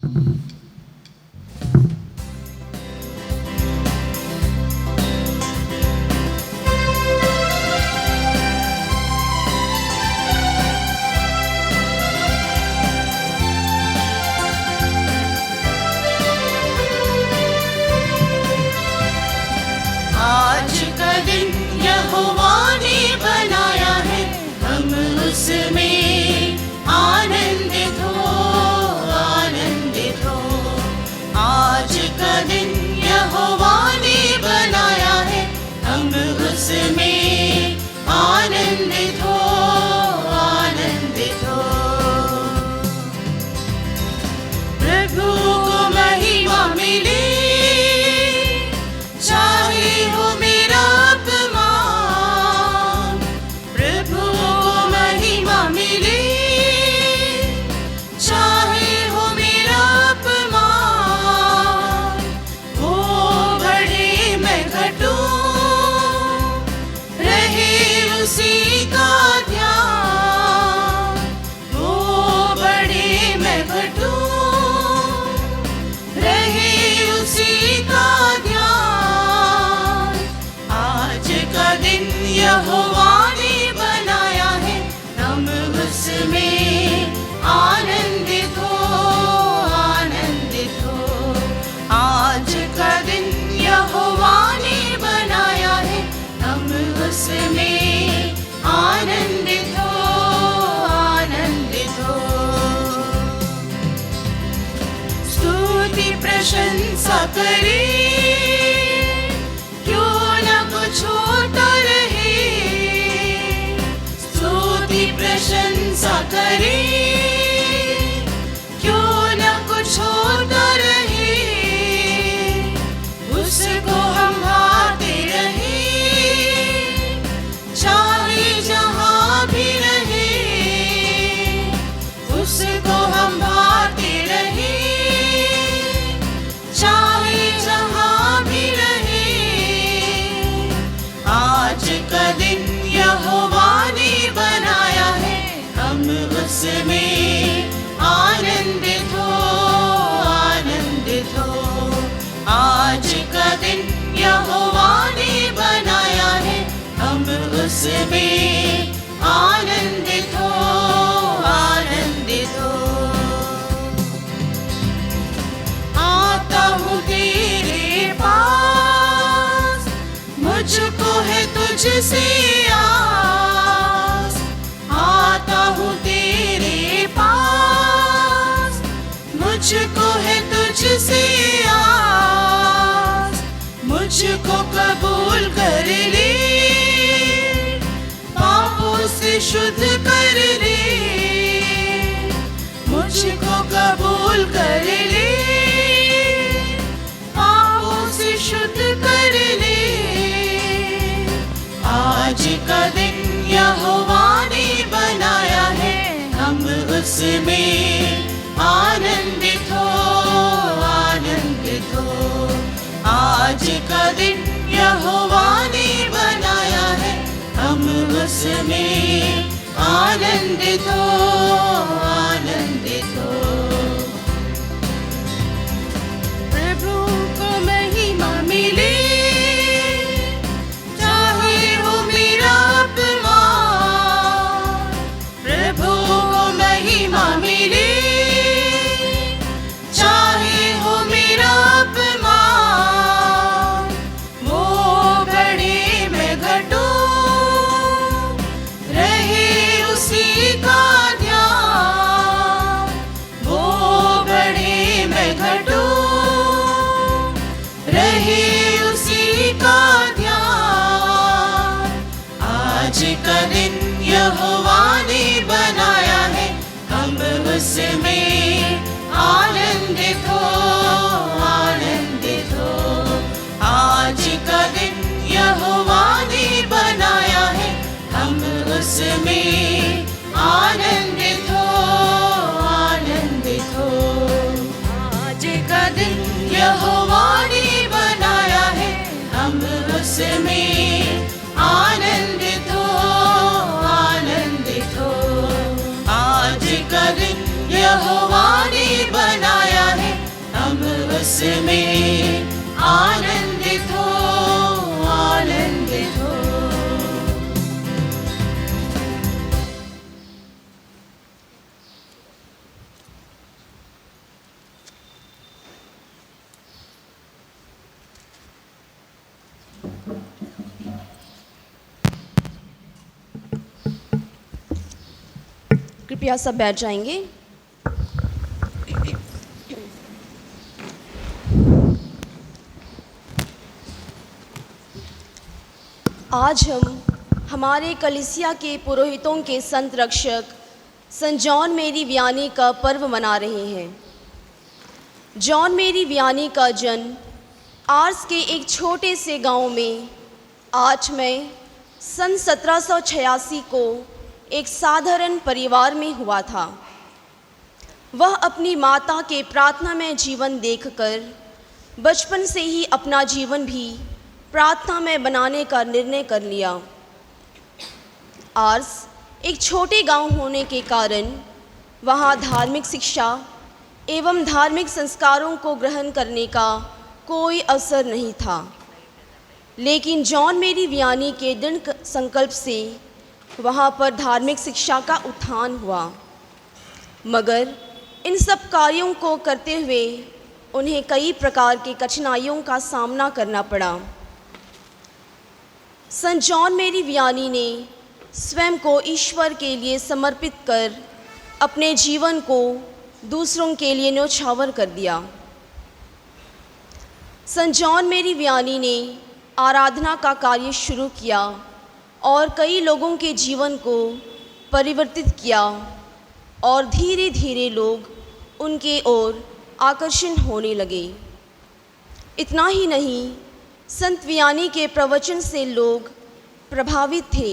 आज का दिन यहोवा ने बनाया है, हम उसमें आनंदित हो, आनंदित हो। आज का दिन यहोवा ने बनाया है, हम उसमें आनंदित हो, आनंदित हो। प्रभु को महिमा मिले, चाहे हो मेरा अपमान। प्रभु को महिमा मिले, चाहे हो मेरा अपमान। वो बढ़े मैं घटूं, रहे उसी का ध्यान। वो बढ़े मैं घटूं, रहे उसी का ध्यान। आज का दिन यहोवा ने बनाया है, हम उसमें आनंदित हो, आनंदित हो। आज का दिन यहोवा ने बनाया है, हम उसमें आनंदित हो, आनंदित हो। स्तुति प्रशंसा करे, क्यों न कुछ होता रहे। स्तुति प्रशंसा करे, क्यों न कुछ होता रहे। उसको हम भाते रहे, चाहे जहाँ भी रहे। उसको हम भाते रहे, चाहे जहाँ भी रहे। आज का दिन यहोवा ने बनाया है, हम उसमें आनंदित हो, आनंदित हो। आज का दिन यहोवा ने बनाया है, हम उसमें आनंदित हो, आनंदित हो। आता हूँ तेरे पास, मुझको है तुझसे आस। आता हूँ तेरे पास, मुझको है तुझसे आस। मुझको कबूल कर ले, पापों से शुद्ध कर ले। मुझको कबूल कर ले, पापों से शुद्ध कर ले। आज का दिन यहोवा ने बनाया है, हम उसमें आनंदित हो, आनंदित हो। आज का दिन यहोवा ने बनाया है, हम उसमें आनंदित हो, आनंदित हो। प्रभु को महिमा मिले, चाहे हो मेरा अपमान। प्रभु को महिमा मिले, चाहे हो मेरा अपमान। वो बढ़े मैं घटूं, रहे उसी का ध्यान। वो बढ़े मैं घटूं, रहे उसी का ध्यान। आज का दिन यहोवा ने बनाया है, हम उसमें आनंदित हो, आनंदित हो। आज का दिन यहोवा ने बनाया है, हम उसमें आनंदित हो, आनंदित हो। आज का दिन यहोवा ने बनाया है, हम उसमें आनंदित हो, आनंदित हो। आज का दिन यहोवा ने बनाया है, उसमें आनंदित हो, आनंदित हो। कृपया सब बैठ जाएंगे। आज हम हमारे कलीसिया के पुरोहितों के संत रक्षक संत जॉन मेरी वियानी का पर्व मना रहे हैं। जॉन मेरी वियानी का जन्म आर्स के एक छोटे से गांव में 8 मई सन 1786 को एक साधारण परिवार में हुआ था। वह अपनी माता के प्रार्थनामय जीवन देखकर बचपन से ही अपना जीवन भी प्रार्थना में बनाने का निर्णय कर लिया। आर्स एक छोटे गांव होने के कारण वहां धार्मिक शिक्षा एवं धार्मिक संस्कारों को ग्रहण करने का कोई अवसर नहीं था, लेकिन जॉन मेरी वियानी के दृढ़ संकल्प से वहां पर धार्मिक शिक्षा का उत्थान हुआ। मगर इन सब कार्यों को करते हुए उन्हें कई प्रकार की कठिनाइयों का सामना करना पड़ा। संत जॉन मेरी वियानी ने स्वयं को ईश्वर के लिए समर्पित कर अपने जीवन को दूसरों के लिए न्यौछावर कर दिया। संत जॉन मेरी वियानी ने आराधना का कार्य शुरू किया और कई लोगों के जीवन को परिवर्तित किया और धीरे धीरे लोग उनके ओर आकर्षण होने लगे। इतना ही नहीं, संत वियानी के प्रवचन से लोग प्रभावित थे।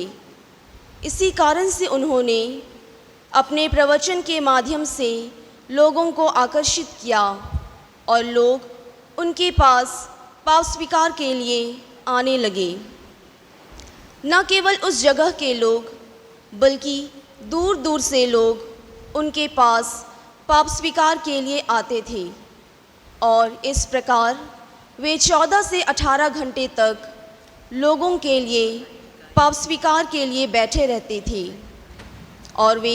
इसी कारण से उन्होंने अपने प्रवचन के माध्यम से लोगों को आकर्षित किया और लोग उनके पास पाप स्वीकार के लिए आने लगे। न केवल उस जगह के लोग बल्कि दूर दूर से लोग उनके पास पाप स्वीकार के लिए आते थे और इस प्रकार वे 14 से 18 घंटे तक लोगों के लिए पाप स्वीकार के लिए बैठे रहते थे और वे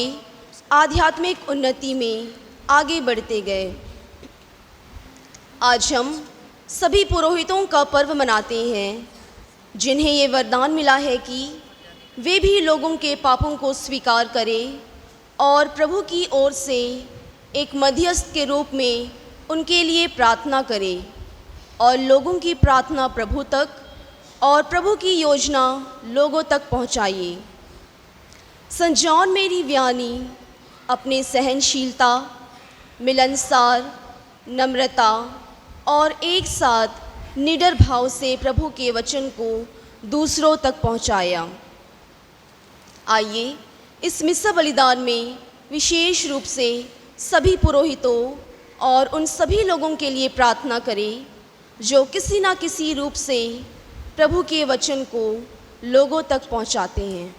आध्यात्मिक उन्नति में आगे बढ़ते गए। आज हम सभी पुरोहितों का पर्व मनाते हैं, जिन्हें ये वरदान मिला है कि वे भी लोगों के पापों को स्वीकार करें और प्रभु की ओर से एक मध्यस्थ के रूप में उनके लिए प्रार्थना करें और लोगों की प्रार्थना प्रभु तक और प्रभु की योजना लोगों तक पहुंचाइए। संत जॉन मेरी वियानी अपने सहनशीलता, मिलनसार, नम्रता और एक साथ निडर भाव से प्रभु के वचन को दूसरों तक पहुंचाया। आइए इस मिस्सा बलिदान में विशेष रूप से सभी पुरोहितों और उन सभी लोगों के लिए प्रार्थना करें जो किसी न किसी रूप से प्रभु के वचन को लोगों तक पहुंचाते हैं।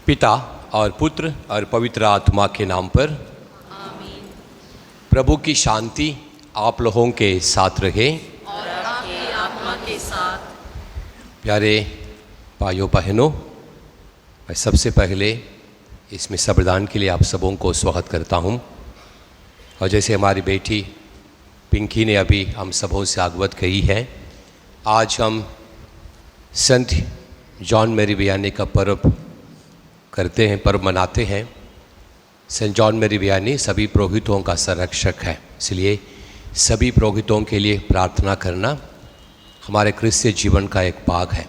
पिता और पुत्र और पवित्र आत्मा के नाम पर आमीन। प्रभु की शांति आप लोगों के साथ रहे और आपकी आत्मा के साथ। प्यारे भाइयों बहनों, मैं सबसे पहले इस मिस्सा बलिदान के लिए आप सबों को स्वागत करता हूं। और जैसे हमारी बेटी पिंकी ने अभी हम सबों से अवगत कही है, आज हम संत जॉन मेरी वियानी का पर्व करते हैं, पर्व मनाते हैं। संत जॉन मेरी वियानी सभी पुरोहितों का संरक्षक है, इसलिए सभी पुरोहितों के लिए प्रार्थना करना हमारे क्रिस्तीय जीवन का एक भाग है।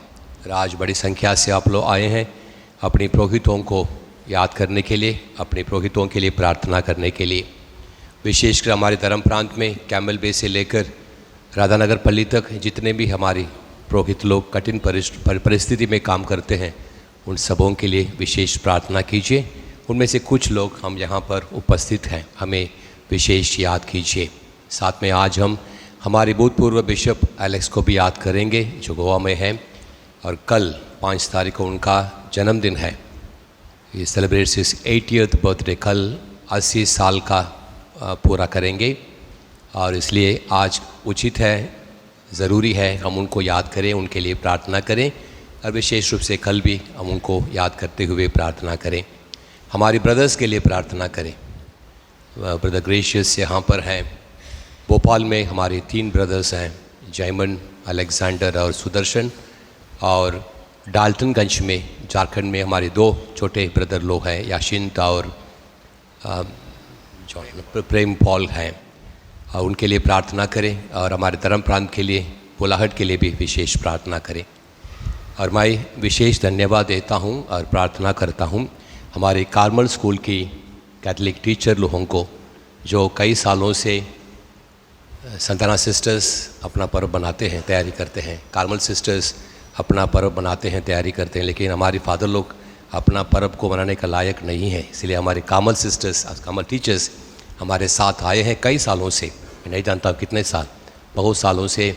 आज बड़ी संख्या से आप लोग आए हैं अपने पुरोहितों को याद करने के लिए, अपने पुरोहितों के लिए प्रार्थना करने के लिए। विशेषकर हमारे धर्म प्रांत में कैमल बे से लेकर राधानगर पल्ली तक जितने भी हमारे पुरोहित लोग कठिन परिस्थिति में काम करते हैं, उन सबों के लिए विशेष प्रार्थना कीजिए। उनमें से कुछ लोग हम यहाँ पर उपस्थित हैं, हमें विशेष याद कीजिए। साथ में आज हम हमारे भूतपूर्व बिशप एलेक्स को भी याद करेंगे जो गोवा में हैं, और कल 5 तारीख को उनका जन्मदिन है। ये सेलिब्रेट्स इस 80th बर्थडे, कल 80 साल का पूरा करेंगे, और इसलिए आज उचित है, ज़रूरी है हम उनको याद करें, उनके लिए प्रार्थना करें, और विशेष रूप से कल भी हम उनको याद करते हुए प्रार्थना करें। हमारे ब्रदर्स के लिए प्रार्थना करें। ब्रदर ग्रेशियस यहाँ पर हैं। भोपाल में हमारे 3 ब्रदर्स हैं, जयमन, अलेक्जेंडर और सुदर्शन, और डाल्टनगंज में झारखंड में हमारे 2 छोटे ब्रदर लोग हैं, याशिंत और प्रेम पॉल हैं, और उनके लिए प्रार्थना करें। और हमारे धर्म प्रांत के लिए, कोलाहट के लिए भी विशेष प्रार्थना करें। और मैं विशेष धन्यवाद देता हूँ और प्रार्थना करता हूँ हमारे कार्मल स्कूल की कैथलिक टीचर लोगों को, जो कई सालों से संताना सिस्टर्स अपना पर्व बनाते हैं, तैयारी करते हैं। कार्मल सिस्टर्स अपना पर्व बनाते हैं, तैयारी करते हैं, लेकिन हमारे फादर लोग अपना पर्व को मनाने का लायक नहीं है। इसलिए हमारे कार्मल सिस्टर्स, कार्मल टीचर्स हमारे साथ आए हैं कई सालों से, मैं नहीं जानता कितने साल, बहुत सालों से।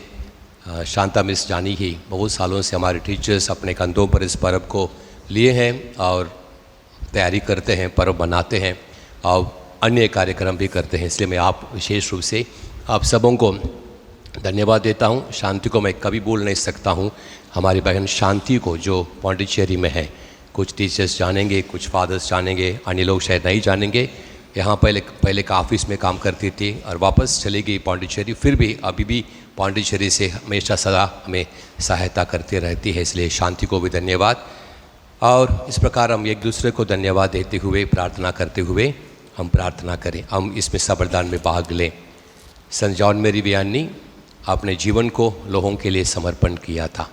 शांता मिस जानी ही बहुत सालों से हमारे टीचर्स अपने कंधों पर इस पर्व को लिए हैं और तैयारी करते हैं, पर्व बनाते हैं और अन्य कार्यक्रम भी करते हैं। इसलिए मैं आप विशेष रूप से आप सबों को धन्यवाद देता हूं। शांति को मैं कभी भूल नहीं सकता हूं। हमारी बहन शांति को, जो पौंडीचेरी में है, कुछ टीचर्स जानेंगे, कुछ फादर्स जानेंगे, अन्य लोग शायद नहीं जानेंगे। यहाँ पहले का ऑफिस में काम करती थी और वापस चली गई पौंडीचेरी, फिर भी अभी भी पौंडीचेरी से हमेशा सदा हमें सहायता करती रहती है। इसलिए शांति को भी धन्यवाद। और इस प्रकार हम एक दूसरे को धन्यवाद देते हुए, प्रार्थना करते हुए हम प्रार्थना करें, हम इसमें सबरदान में भाग लें। संत जॉन मेरी वियानी अपने जीवन को लोगों के लिए समर्पण किया था,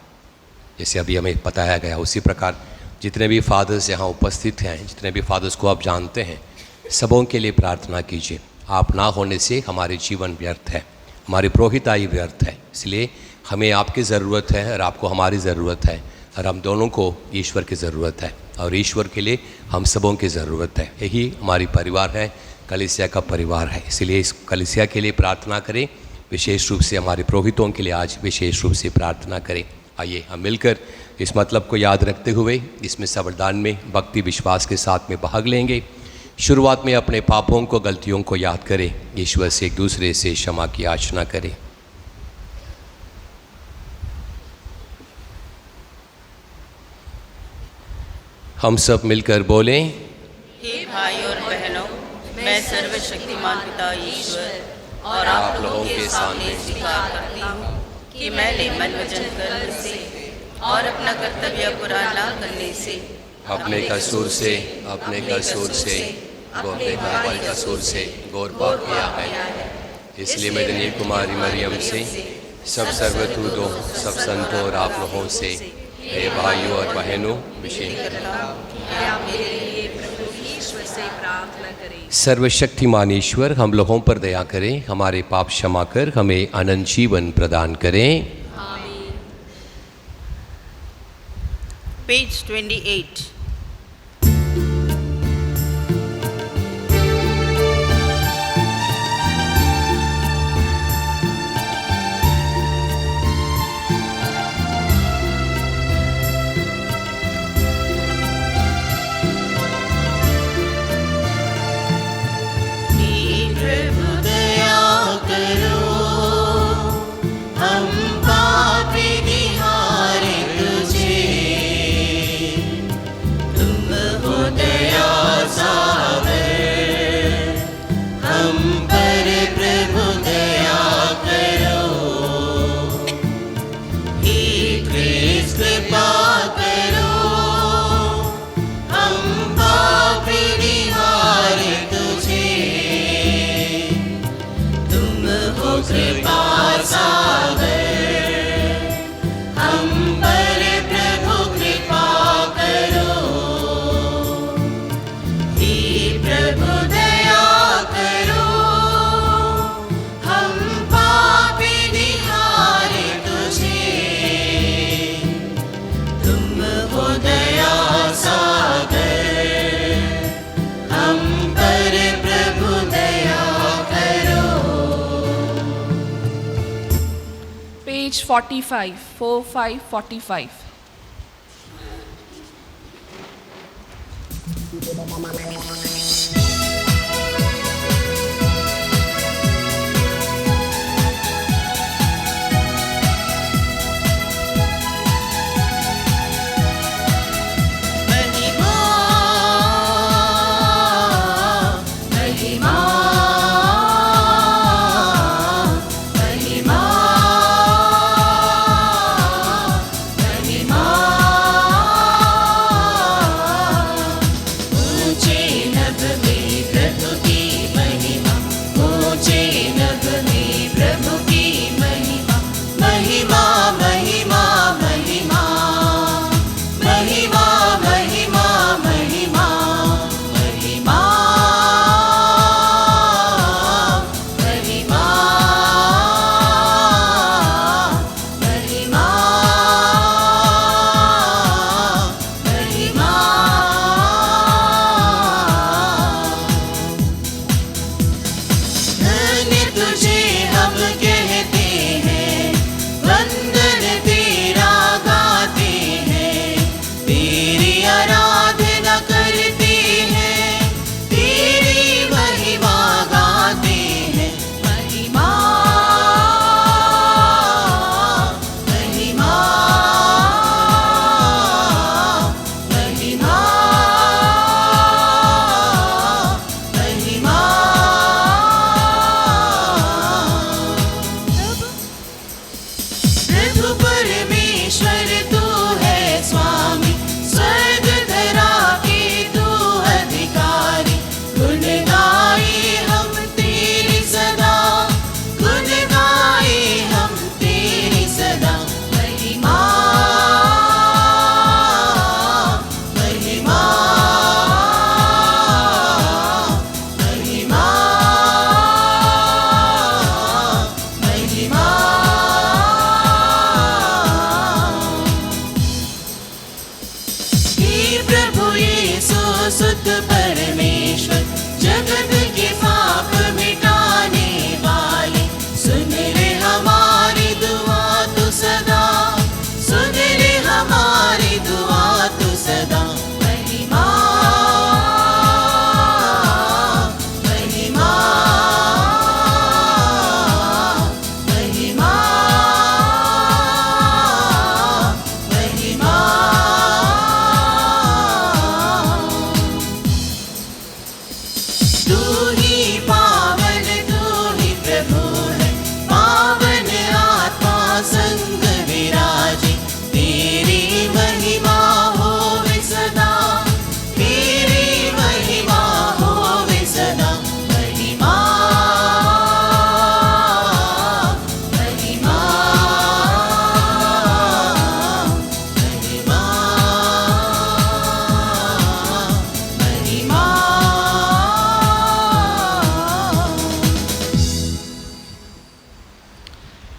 जैसे अभी हमें बताया गया। उसी प्रकार जितने भी फादर्स यहाँ उपस्थित हैं, जितने भी फादर्स को आप जानते हैं, सबों के लिए प्रार्थना कीजिए। आप ना होने से हमारे जीवन व्यर्थ है, हमारी पुरोहिताई व्यर्थ है। इसलिए हमें आपकी ज़रूरत है और आपको हमारी ज़रूरत है, और हम दोनों को ईश्वर की ज़रूरत है, और ईश्वर के लिए हम सबों की ज़रूरत है। यही हमारी परिवार है, कलीसिया का परिवार है। इसलिए इस कलीसिया के लिए प्रार्थना करें, विशेष रूप से हमारे पुरोहितों के लिए आज विशेष रूप से प्रार्थना करें। आइए हम मिलकर इस मतलब को याद रखते हुए इसमें सबरदान में भक्ति विश्वास के साथ में भाग लेंगे। शुरुआत में अपने पापों को, गलतियों को याद करें, ईश्वर से एक दूसरे से क्षमा की याचना करें। हम सब मिलकर बोलें। हे भाई और बहनों, मैं सर्वशक्तिमान पिता ईश्वर और आप लोगों के सामने स्वीकार करती हूँ कि मैंने मन वचन कर्म से और अपना कर्तव्य पूरा न करने से, अपने कसूर से अपने कसूर से घोर पाप किया है। इसलिए मैं धन्य कुमारी मरियम से, सब सर्वदूतों, सब संतों और आप लोगों से, हे भाइयों और बहनों, विशेष सर्वशक्तिमान ईश्वर हम लोगों पर दया करें, हमारे पाप क्षमा कर हमें अनंत जीवन प्रदान करें। पेज 28। 45, 4545.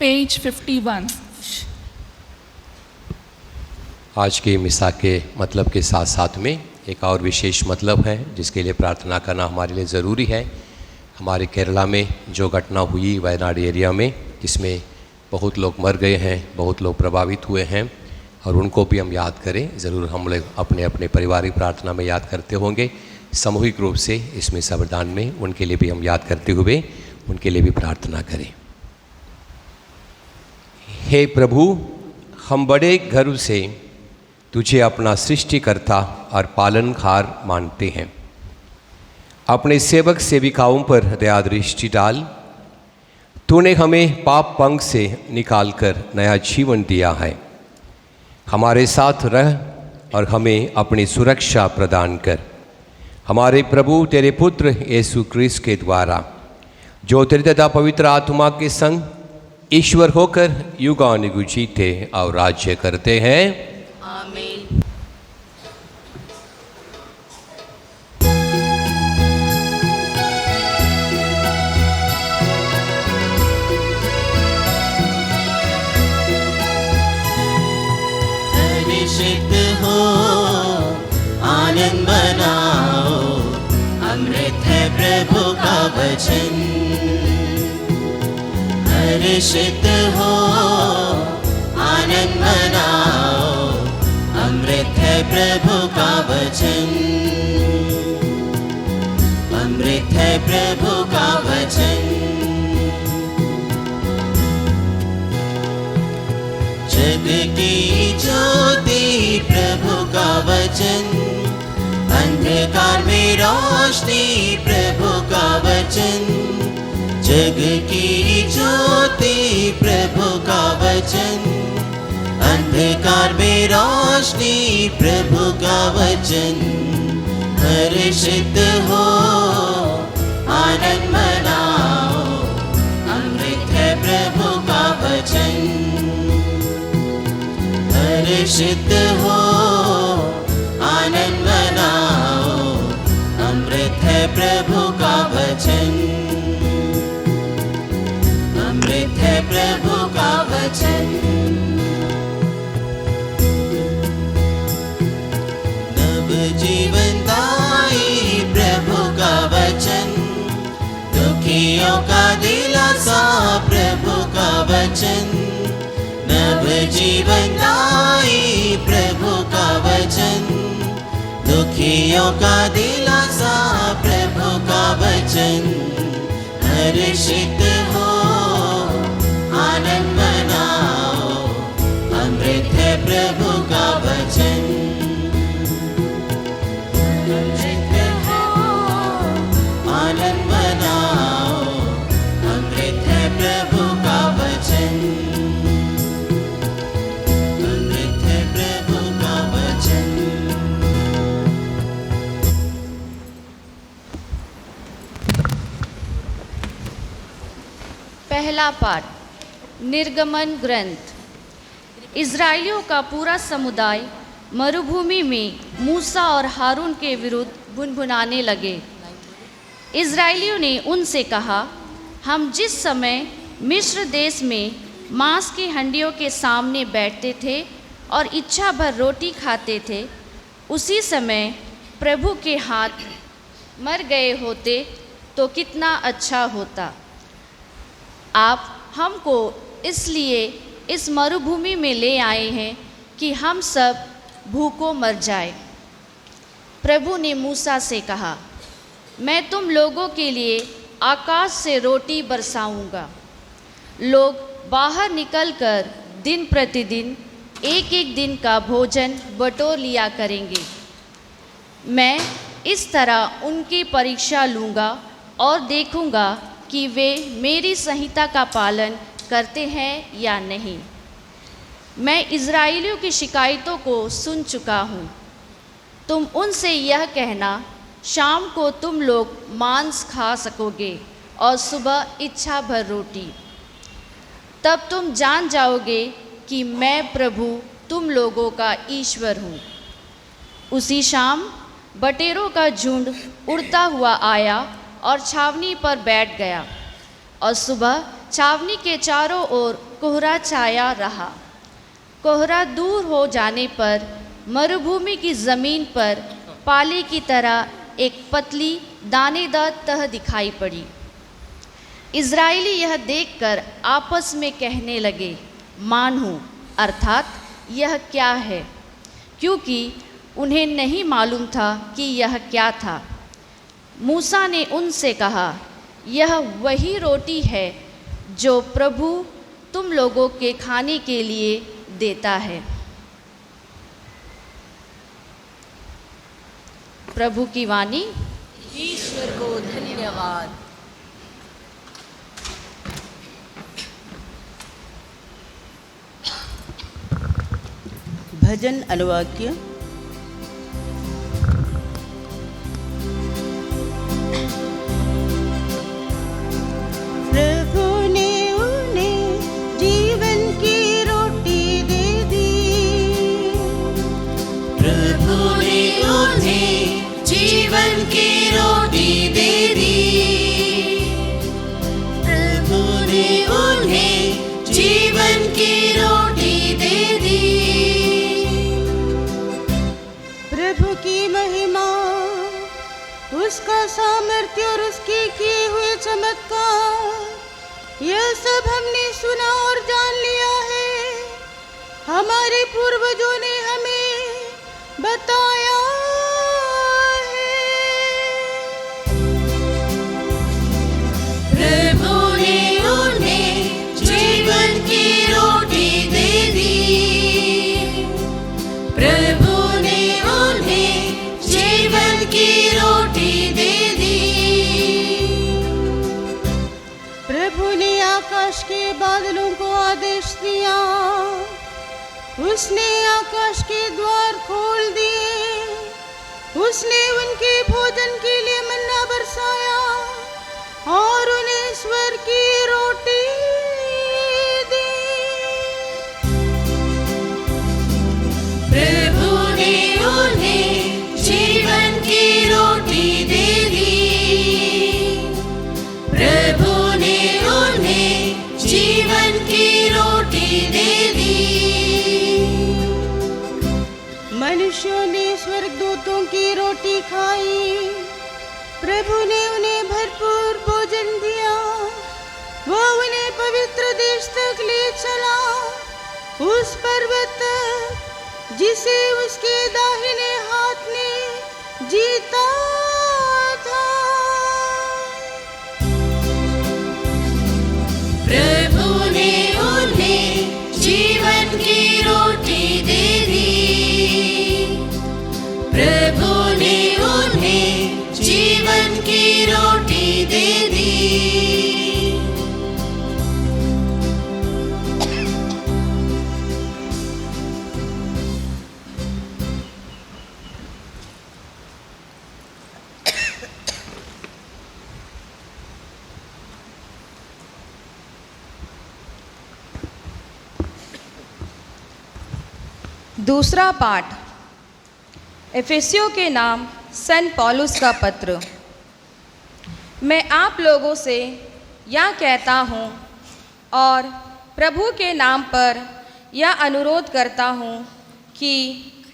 Page 51. आज की मिसा के मतलब के साथ साथ में एक और विशेष मतलब है जिसके लिए प्रार्थना करना हमारे लिए ज़रूरी है। हमारे केरला में जो घटना हुई वायनाड एरिया में, जिसमें बहुत लोग मर गए हैं, बहुत लोग प्रभावित हुए हैं, और उनको भी हम याद करें। ज़रूर हम लोग अपने अपने पारिवारिक प्रार्थना में याद करते होंगे। सामूहिक रूप से इस मिसा वरदान में उनके लिए भी हम याद करते हुए उनके लिए भी प्रार्थना करें। हे प्रभु, हम बड़े गर्व से तुझे अपना सृष्टिकर्ता और पालनहार मानते हैं। अपने सेवक सेविकाओं पर दया दृष्टि डाल। तूने हमें पाप पंख से निकालकर नया जीवन दिया है। हमारे साथ रह और हमें अपनी सुरक्षा प्रदान कर। हमारे प्रभु तेरे पुत्र यीशु क्रिस्त के द्वारा, जो तेरे तथा पवित्र आत्मा के संग ईश्वर होकर युगानुयुग जीते और राज्य करते हैं। आमीन। हर्षित हो, आनंद मनाओ, अमृत है प्रभु का वचन। हर्षित हो, आनंद मनाओ, अमृत है प्रभु का वचन, अमृत है प्रभु का वचन। जग की ज्योति प्रभु का वचन, अंधकार में रोशनी प्रभु का वचन। जग की ज्योति प्रभु का वचन, अंधकार में रोशनी प्रभु का वचन। हर्षित हो आनंद मनाओ, अमृत है प्रभु का वचन। हर्षित हो आनंद मनाओ, अमृत है प्रभु का वचन, अमृत है प्रभु का वचन। नव जीवन दाई प्रभु का वचन, दुखियों का दिलासा प्रभु का वचन। नव जीवन दाई प्रभु का वचन, दुखियों का दिलासा प्रभु का वचन। हर्षित हो आनंद मनाओ, अमृत है प्रभु का वचन। हर्षित हो आनंद मनाओ, अमृत है प्रभु का वचन, अमृत है प्रभु का वचन। पहला पाठ, निर्गमन ग्रंथ। इज़राइलियों का पूरा समुदाय मरुभूमि में मूसा और हारून के विरुद्ध भुनभुनाने लगे। इज़राइलियों ने उनसे कहा, हम जिस समय मिस्र देश में मांस की हंडियों के सामने बैठते थे और इच्छा भर रोटी खाते थे, उसी समय प्रभु के हाथ मर गए होते तो कितना अच्छा होता। आप हमको इसलिए इस मरुभूमि में ले आए हैं कि हम सब भूखों मर जाए। प्रभु ने मूसा से कहा, मैं तुम लोगों के लिए आकाश से रोटी बरसाऊंगा। लोग बाहर निकलकर दिन प्रतिदिन एक एक दिन का भोजन बटोर लिया करेंगे। मैं इस तरह उनकी परीक्षा लूँगा और देखूँगा कि वे मेरी संहिता का पालन करते हैं या नहीं। मैं इज़राइलियों की शिकायतों को सुन चुका हूँ। तुम उनसे यह कहना, शाम को तुम लोग मांस खा सकोगे और सुबह इच्छा भर रोटी। तब तुम जान जाओगे कि मैं प्रभु तुम लोगों का ईश्वर हूँ। उसी शाम बटेरों का झुंड उड़ता हुआ आया और छावनी पर बैठ गया, और सुबह छावनी के चारों ओर कोहरा छाया रहा। कोहरा दूर हो जाने पर मरुभूमि की ज़मीन पर पाले की तरह एक पतली दानेदार तह दिखाई पड़ी। इज़राइली यह देखकर आपस में कहने लगे, मानूं, अर्थात यह क्या है, क्योंकि उन्हें नहीं मालूम था कि यह क्या था। मूसा ने उनसे कहा, यह वही रोटी है जो प्रभु तुम लोगों के खाने के लिए देता है। प्रभु की वाणी। ईश्वर को धन्यवाद। भजन अनुवाक्य। प्रभु ने उन्हें जीवन की रोटी दे दी। प्रभु ने उन्हें जीवन की रोटी दे दी। प्रभु ने उन्हें जीवन की रोटी दे दी। प्रभु की महिमा, उसका सामर्थ्य और उसके किए हुए चमत्कार, यह सब हमने सुना और जान लिया है। हमारे पूर्वजों ने हमें बताया है। प्रभु ने उन्हें जीवन की रोटी दे दी। प्रभु ने उन्हें जीवन की रोटी दे दी। प्रभु ने आकाश के बादलों को आदेश दिया, उसने आकाश के द्वार खोल दिए, उसने उनके भोजन के लिए मन्ना बरसाया और उन्हें स्वर्ग की रोटी दी। प्रभु ने उन्हें जीवन की रोटी दे दी। प्रभु ने उन्हें जीवन की रोटी दे दी। मनुष्यों ने स्वर्गदूतों की रोटी खाई, प्रभु ने उन्हें भरपूर भोजन दिया। वो उन्हें पवित्र देश तक ले चला, उस पर्वत तक जिसे उसके दाहिने हाथ ने जीता था। प्रभु ने उन्हें जीवन की रोटी दे दी। प्रभु ने उन्हें जीवन की रोटी दे दी। दूसरा पाठ एफेसियों के नाम सेंट पौलुस का पत्र। मैं आप लोगों से यह कहता हूँ और प्रभु के नाम पर यह अनुरोध करता हूँ कि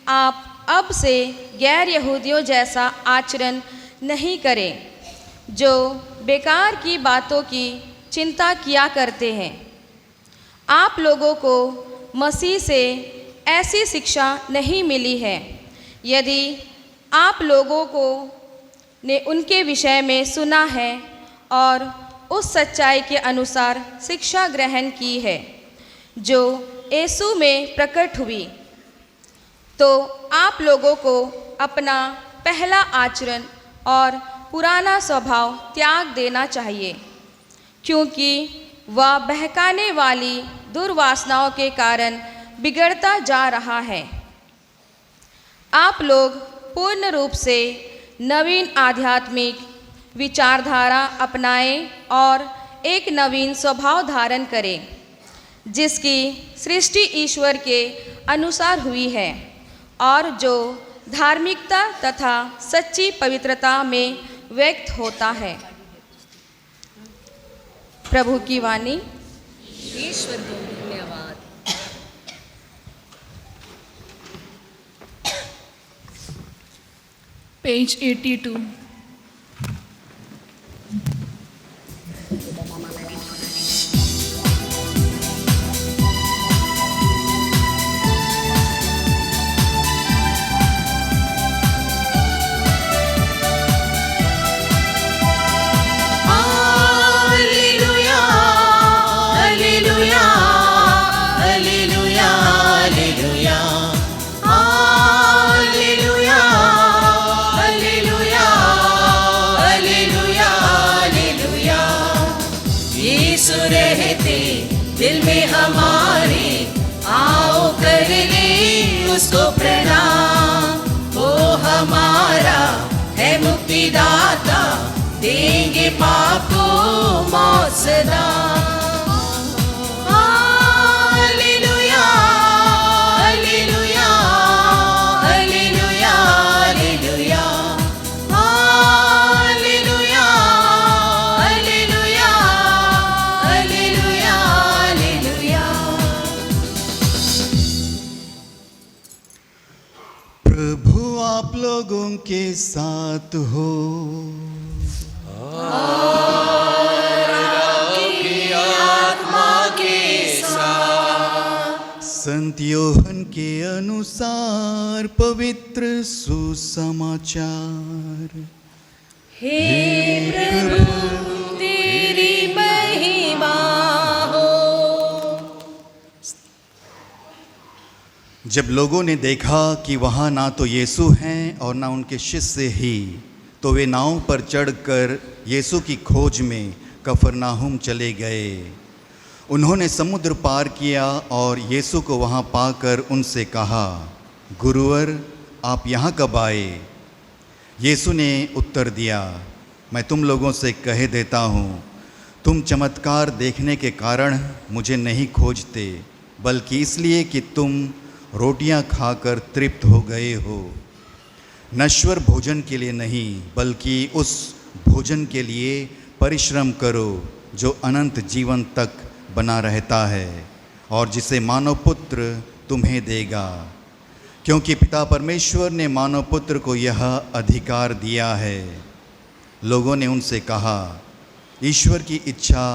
आप अब से गैर यहूदियों जैसा आचरण नहीं करें, जो बेकार की बातों की चिंता किया करते हैं। आप लोगों को मसीह से ऐसी शिक्षा नहीं मिली है। यदि आप लोगों को ने उनके विषय में सुना है और उस सच्चाई के अनुसार शिक्षा ग्रहण की है जो यीशु में प्रकट हुई, तो आप लोगों को अपना पहला आचरण और पुराना स्वभाव त्याग देना चाहिए, क्योंकि वह बहकाने वाली दुर्वासनाओं के कारण बिगड़ता जा रहा है। आप लोग पूर्ण रूप से नवीन आध्यात्मिक विचारधारा अपनाएं और एक नवीन स्वभाव धारण करें, जिसकी सृष्टि ईश्वर के अनुसार हुई है और जो धार्मिकता तथा सच्ची पवित्रता में व्यक्त होता है। प्रभु की वाणी। ईश्वर को धन्यवाद। Page 82. दिल में हमारे आओ कर ले उसको प्रणाम। वो हमारा है मुक्तिदाता, देंगे पाप को मौत सदा। Hallelujah hallelujah hallelujah hallelujah hallelujah hallelujah hallelujah hallelujah. प्रभु आप लोगों के साथ हो। संत संत योहन के अनुसार पवित्र सुसमाचार। हे प्रभु तेरी महिमा हो। जब लोगों ने देखा कि वहाँ ना तो यीशु हैं और ना उनके शिष्य ही, तो वे नाव पर चढ़कर यीशु की खोज में कफरनाहुम चले गए। उन्होंने समुद्र पार किया और यीशु को वहाँ पाकर उनसे कहा, गुरुवर आप यहाँ कब आए? यीशु ने उत्तर दिया, मैं तुम लोगों से कह देता हूँ, तुम चमत्कार देखने के कारण मुझे नहीं खोजते, बल्कि इसलिए कि तुम रोटियां खाकर तृप्त हो गए हो। नश्वर भोजन के लिए नहीं, बल्कि उस भोजन के लिए परिश्रम करो जो अनंत जीवन तक बना रहता है और जिसे मानव पुत्र तुम्हें देगा, क्योंकि पिता परमेश्वर ने मानव पुत्र को यह अधिकार दिया है। लोगों ने उनसे कहा, ईश्वर की इच्छा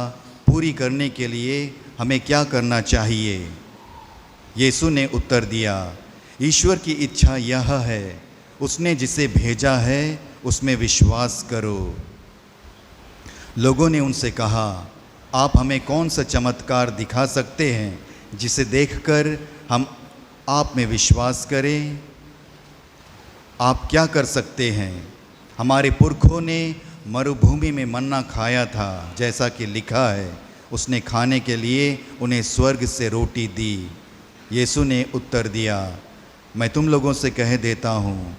पूरी करने के लिए हमें क्या करना चाहिए? यीशु ने उत्तर दिया, ईश्वर की इच्छा यह है, उसने जिसे भेजा है उसमें विश्वास करो। लोगों ने उनसे कहा, आप हमें कौन सा चमत्कार दिखा सकते हैं जिसे देखकर हम आप में विश्वास करें? आप क्या कर सकते हैं? हमारे पुरखों ने मरुभूमि में मन्ना खाया था, जैसा कि लिखा है, उसने खाने के लिए उन्हें स्वर्ग से रोटी दी। यीशु ने उत्तर दिया, मैं तुम लोगों से कह देता हूँ,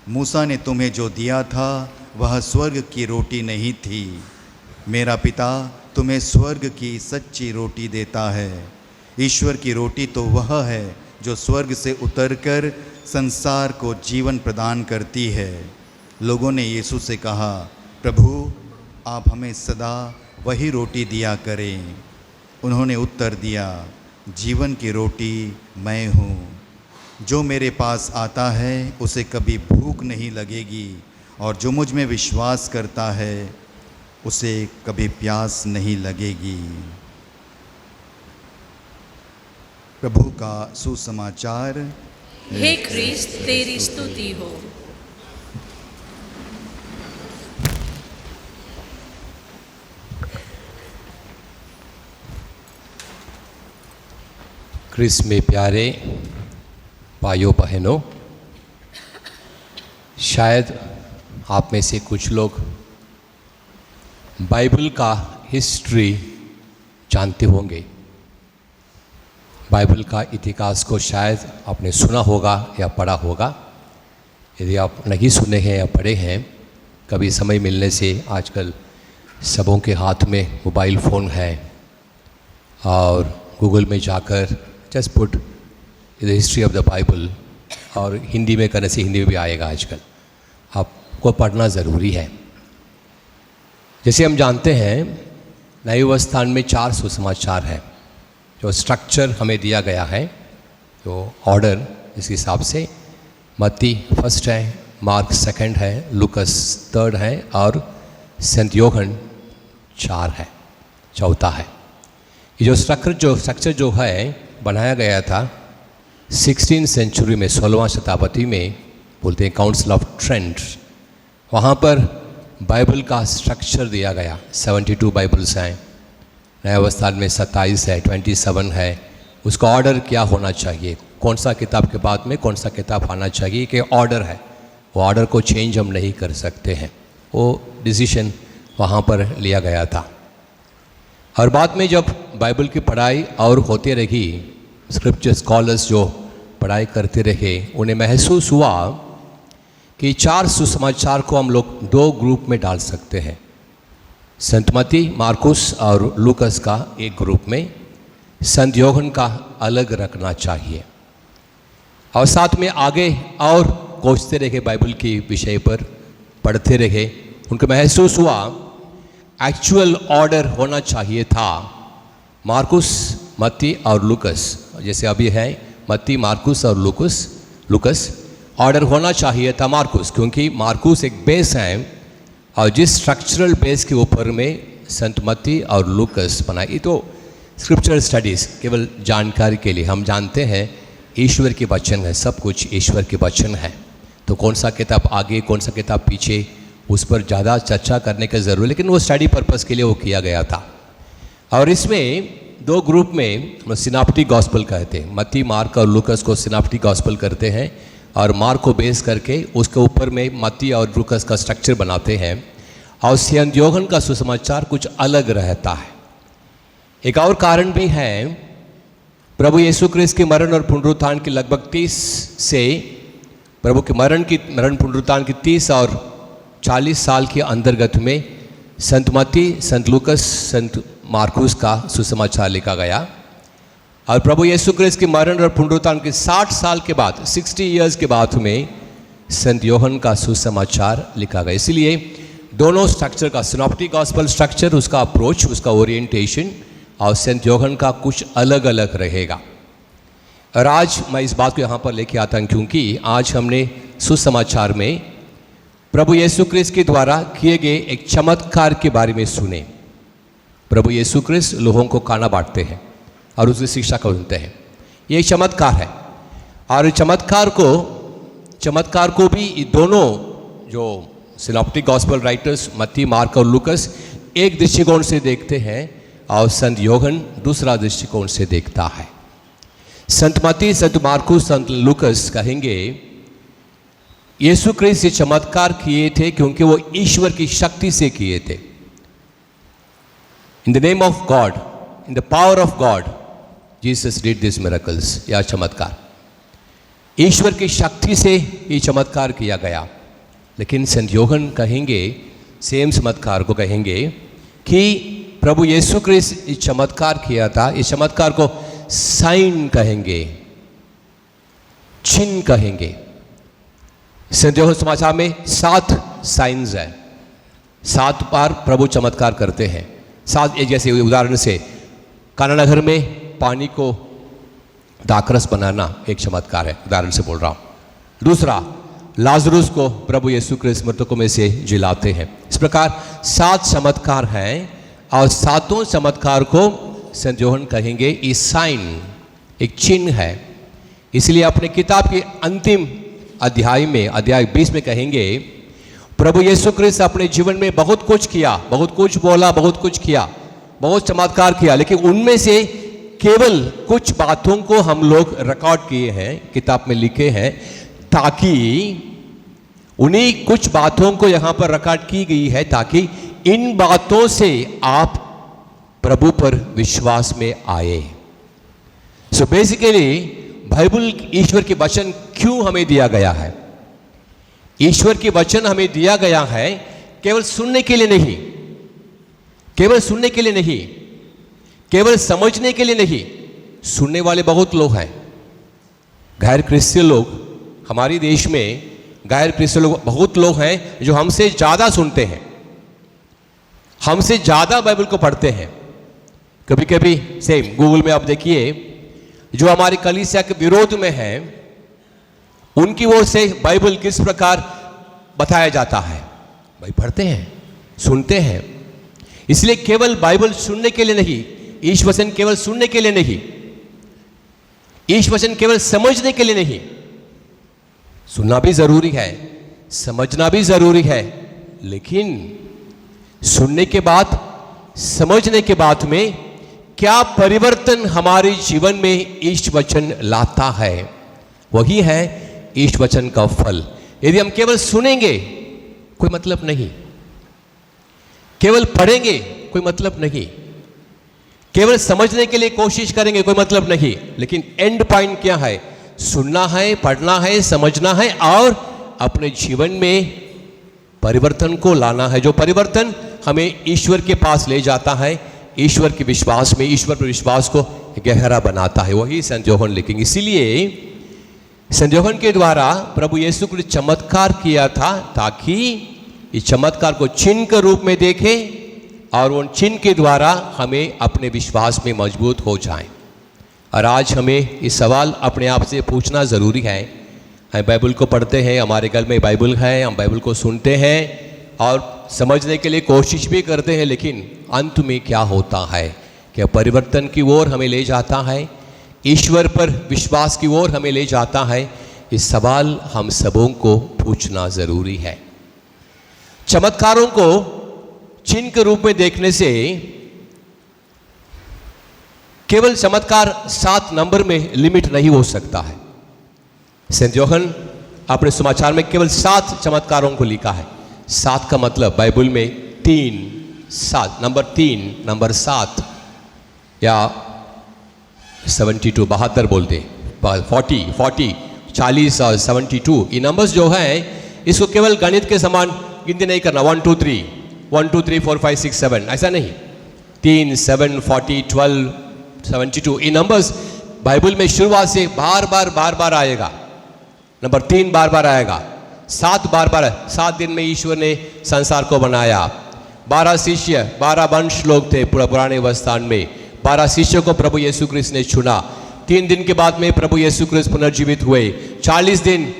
मूसा ने तुम्हें जो दिया था वह स्वर्ग की रोटी नहीं थी। मेरा पिता तुम्हें स्वर्ग की सच्ची रोटी देता है। ईश्वर की रोटी तो वह है जो स्वर्ग से उतरकर संसार को जीवन प्रदान करती है। लोगों ने यीशु से कहा, प्रभु आप हमें सदा वही रोटी दिया करें। उन्होंने उत्तर दिया, जीवन की रोटी मैं हूँ। जो मेरे पास आता है उसे कभी भूख नहीं लगेगी, और जो मुझ में विश्वास करता है उसे कभी प्यास नहीं लगेगी। प्रभु का सुसमाचार। हे ख्रीस्त तेरी स्तुति हो। क्रिस्त में प्यारे भाइयों बहनों, शायद आप में से कुछ लोग बाइबल का हिस्ट्री जानते होंगे। बाइबल का इतिहास को शायद आपने सुना होगा या पढ़ा होगा। यदि आप नहीं सुने हैं या पढ़े हैं, कभी समय मिलने से आजकल सबों के हाथ में मोबाइल फ़ोन है और गूगल में जाकर just put the history of the Bible, और हिंदी में करने से हिंदी में भी आएगा। आजकल आपको पढ़ना ज़रूरी है। जैसे हम जानते हैं, नए व्यवस्थान में 4 सुसमाचार हैं, जो स्ट्रक्चर हमें दिया गया है, जो ऑर्डर इस हिसाब से मत्ती फर्स्ट है, मार्क सेकंड है, लूकस थर्ड है और संत योहन 4 है, चौथा है। ये जो स्ट्रक्चर जो है बनाया गया था 16th सेंचुरी में, 16वां शताब्दी में, बोलते हैं काउंसिल ऑफ ट्रेंट। वहाँ पर बाइबल का स्ट्रक्चर दिया गया। 72 बाइबल्स हैं, नया अवस्थान में 27 है, 27 है। उसका ऑर्डर क्या होना चाहिए, कौन सा किताब के बाद में कौन सा किताब आना चाहिए, कि ऑर्डर है। वो ऑर्डर को चेंज हम नहीं कर सकते हैं। वो डिसीजन वहाँ पर लिया गया था। और बाद में जब बाइबल की पढ़ाई और होती रही, स्क्रिप्चर स्कॉलर्स जो पढ़ाई करते रहे, उन्हें महसूस हुआ कि 4 सुसमाचार को हम लोग 2 ग्रुप में डाल सकते हैं। संत मत्ती, मार्कुस और लूकस का एक ग्रुप में, संत योहन का अलग रखना चाहिए। और साथ में आगे और खोजते रहे, बाइबल के विषय पर पढ़ते रहे। उनको महसूस हुआ एक्चुअल ऑर्डर होना चाहिए था मार्कुस, मत्ती और लूकस। जैसे अभी है मत्ती, मार्कुस और लूकस। ऑर्डर होना चाहिए था मार्कुस, क्योंकि मार्कुस एक बेस है, और जिस स्ट्रक्चरल बेस के ऊपर में संत मत्ती और लूकस बनाई। तो स्क्रिप्चर स्टडीज़ केवल जानकारी के लिए हम जानते हैं ईश्वर के वचन है, सब कुछ ईश्वर के वचन है। तो कौन सा किताब आगे कौन सा किताब पीछे, उस पर ज़्यादा चर्चा करने की ज़रूरत, लेकिन वो स्टडी पर्पस के लिए वो किया गया था। और इसमें दो ग्रुप में सिनाप्टिक गॉस्पल कहते हैं, मत्ती, मार्क और लूकस को सिनाप्टिक गॉस्पल करते हैं, और मार्क को बेस करके उसके ऊपर में मत्ती और लूकस का स्ट्रक्चर बनाते हैं। और सेंट यूहन्ना का सुसमाचार कुछ अलग रहता है। एक और कारण भी है, प्रभु यीशु क्रिस्त के मरण और पुनरुत्थान के लगभग 30 से प्रभु के मरण पुनरुत्थान की 30 और 40 साल के अंतर्गत में संत मत्ती, संत लूकस, संत मार्कुस का सुसमाचार लिखा गया। और प्रभु यीशु क्रिस्त के मरण और पुनरुत्थान के 60 साल के बाद, 60 ईयर्स के बाद में संत यूहन्ना का सुसमाचार लिखा गया। इसलिए दोनों स्ट्रक्चर का, सिनॉप्टिक गॉस्पल स्ट्रक्चर, उसका अप्रोच, उसका ओरिएंटेशन, और संत यूहन्ना का कुछ अलग अलग रहेगा। और आज मैं इस बात को यहाँ पर लेके आता हूँ क्योंकि आज हमने सुसमाचार में प्रभु यीशु क्रिस्त के द्वारा किए गए एक चमत्कार के बारे में सुने। प्रभु यीशु क्रिस्त लोगों को खाना बांटते हैं और उसकी शिक्षा करते हैं। ये एक चमत्कार है, और चमत्कार को भी दोनों जो सिनॉप्टिक गॉस्पल राइटर्स मत्ती, मार्क और लूकस एक दृष्टिकोण से देखते हैं, और संत यूहन्ना दूसरा दृष्टिकोण से देखता है। संत मत्ती, संत मार्कुस, संत लूकस कहेंगे यीशु क्रिस्त ये चमत्कार किए थे क्योंकि वो ईश्वर की शक्ति से किए थे। In the name of God, in the power of God, Jesus did this miracles. या चमत्कार ईश्वर की शक्ति से ये चमत्कार किया गया। लेकिन संत यूहन्ना कहेंगे, सेम चमत्कार को कहेंगे कि प्रभु यीशु क्रिस्त ये चमत्कार किया था। इस चमत्कार को साइन कहेंगे, चिन्ह कहेंगे। संत यूहन्ना समाचार में 7 साइंस है, 7 बार प्रभु चमत्कार करते हैं। 7, जैसे उदाहरण से काना नगर में पानी को दाखरस बनाना एक चमत्कार है, उदाहरण से बोल रहा हूं। दूसरा, लाजरुस को प्रभु यीशु क्रिस्त मृतकों में से जिलाते हैं। इस प्रकार 7 चमत्कार हैं, और 7 चमत्कार को संत यूहन्ना कहेंगे ये साइन, एक चिन्ह है। इसलिए अपने किताब के अंतिम अध्याय में, अध्याय 20 में कहेंगे प्रभु यीशु क्रिस्त अपने जीवन में बहुत कुछ किया, बहुत कुछ बोला, बहुत कुछ किया, बहुत चमत्कार किया, लेकिन उनमें से केवल कुछ बातों को हम लोग रिकॉर्ड किए हैं, किताब में लिखे हैं, ताकि उन्हीं कुछ बातों को यहाँ पर रिकॉर्ड की गई है ताकि इन बातों से आप प्रभु पर विश्वास में आए। सो बेसिकली बाइबल, ईश्वर के वचन क्यों हमें दिया गया है? ईश्वर के वचन हमें दिया गया है केवल सुनने के लिए नहीं, केवल सुनने के लिए नहीं, केवल समझने के लिए नहीं। सुनने वाले बहुत लोग हैं, गैर क्रिश्चियन लोग हमारे देश में, गैर क्रिश्चियन लोग बहुत लोग हैं जो हमसे ज़्यादा सुनते हैं, हमसे ज़्यादा बाइबल को पढ़ते हैं। कभी कभी सेम गूगल में आप देखिए, जो हमारी कलीसिया के विरोध में हैं उनकी ओर से बाइबल किस प्रकार बताया जाता है। भाई पढ़ते हैं, सुनते हैं। इसलिए केवल बाइबल सुनने के लिए नहीं, ईश वचन केवल सुनने के लिए नहीं, ईश वचन केवल समझने के लिए नहीं। सुनना भी जरूरी है, समझना भी जरूरी है, लेकिन सुनने के बाद, समझने के बाद में क्या परिवर्तन हमारे जीवन में ईश वचन लाता है, वही है ईश वचन का फल। यदि हम केवल सुनेंगे कोई मतलब नहीं, केवल पढ़ेंगे कोई मतलब नहीं, केवल समझने के लिए कोशिश करेंगे कोई मतलब नहीं, लेकिन एंड पॉइंट क्या है? सुनना है, पढ़ना है, समझना है और अपने जीवन में परिवर्तन को लाना है, जो परिवर्तन हमें ईश्वर के पास ले जाता है, ईश्वर के विश्वास में, ईश्वर पर विश्वास को गहरा बनाता है। वही संत यूहन्ना लिखेंगे। इसीलिए संत यूहन्ना के द्वारा प्रभु यीशु ने चमत्कार किया था ताकि इस चमत्कार को चिन्ह के रूप में देखें और उन चिन्ह के द्वारा हमें अपने विश्वास में मजबूत हो जाएं। और आज हमें इस सवाल अपने आप से पूछना ज़रूरी है। हम बाइबल को पढ़ते हैं, हमारे घर में बाइबल है, हम बाइबल को सुनते हैं और समझने के लिए कोशिश भी करते हैं, लेकिन अंत में क्या होता है? क्या परिवर्तन की ओर हमें ले जाता है? ईश्वर पर विश्वास की ओर हमें ले जाता है, इस सवाल हम सबों को पूछना जरूरी है। चमत्कारों को चिन्ह के रूप में देखने से केवल चमत्कार 7 नंबर में लिमिट नहीं हो सकता है। सेंट यूहन्ना अपने समाचार में केवल 7 चमत्कारों को लिखा है। 7 का मतलब बाइबल में 3, 7, नंबर 3, नंबर 7 या 72, 72 बोलते, 40, 40 और 72, ये नंबर्स जो है इसको केवल गणित के समान गिनती नहीं करना 1 2 3 1 2 3 4 5 6 7, ऐसा नहीं। 3, 7, 40, 12, 72, ये नंबर्स बाइबल में शुरुआत से बार बार आएगा। नंबर 3 बार बार आएगा, 7 बार बार, 7 दिन में ईश्वर ने संसार को बनाया। 12 शिष्य, 12 वंश लोग थे पुराने व्यवस्थान में। 12 शिष्यों को प्रभु यीशु क्रिस्त ने चुना। 3 दिन के बाद में प्रभु यीशु क्रिस्त पुनर्जीवित हुए। 40 दिन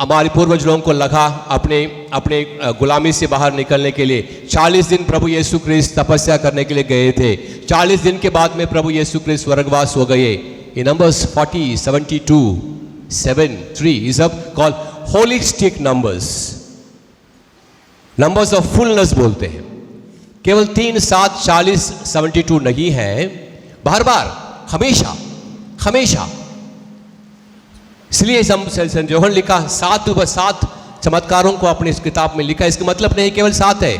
हमारे पूर्वज लोगों को लगा अपने गुलामी से बाहर निकलने के लिए। 40 दिन प्रभु यीशु क्रिस्त तपस्या करने के लिए गए थे। 40 दिन के बाद में प्रभु यीशु क्रिस्त स्वर्गवास हो गए। ये numbers 40, 72, 7, 3 is called holistic numbers, numbers of fullness बोलते हैं। केवल 3, 7, 40, 72 नहीं है, बार बार, हमेशा। इसलिए सेंट यूहन्ना लिखा 7 चमत्कारों को अपनी इस किताब में लिखा। इसका मतलब नहीं केवल 7 है,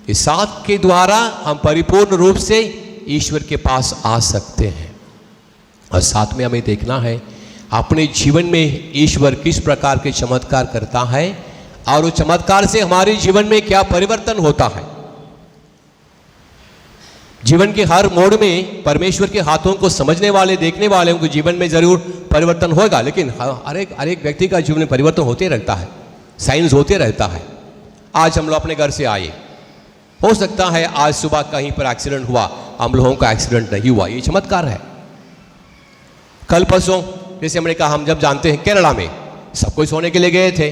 इस 7 के द्वारा हम परिपूर्ण रूप से ईश्वर के पास आ सकते हैं। और साथ में हमें देखना है अपने जीवन में ईश्वर किस प्रकार के चमत्कार करता है और उस चमत्कार से हमारे जीवन में क्या परिवर्तन होता है। जीवन के हर मोड़ में परमेश्वर के हाथों को समझने वाले, देखने वाले के जीवन में जरूर परिवर्तन होगा, लेकिन हर एक व्यक्ति का जीवन में परिवर्तन होते रहता है, साइंस होते रहता है। आज हम लोग अपने घर से आए, हो सकता है आज सुबह कहीं पर एक्सीडेंट हुआ, हम लोगों का एक्सीडेंट नहीं हुआ, ये चमत्कार है। कल परसों जैसे हमने कहा, हम जब जानते हैं केरला में सब कोई सोने के लिए गए थे,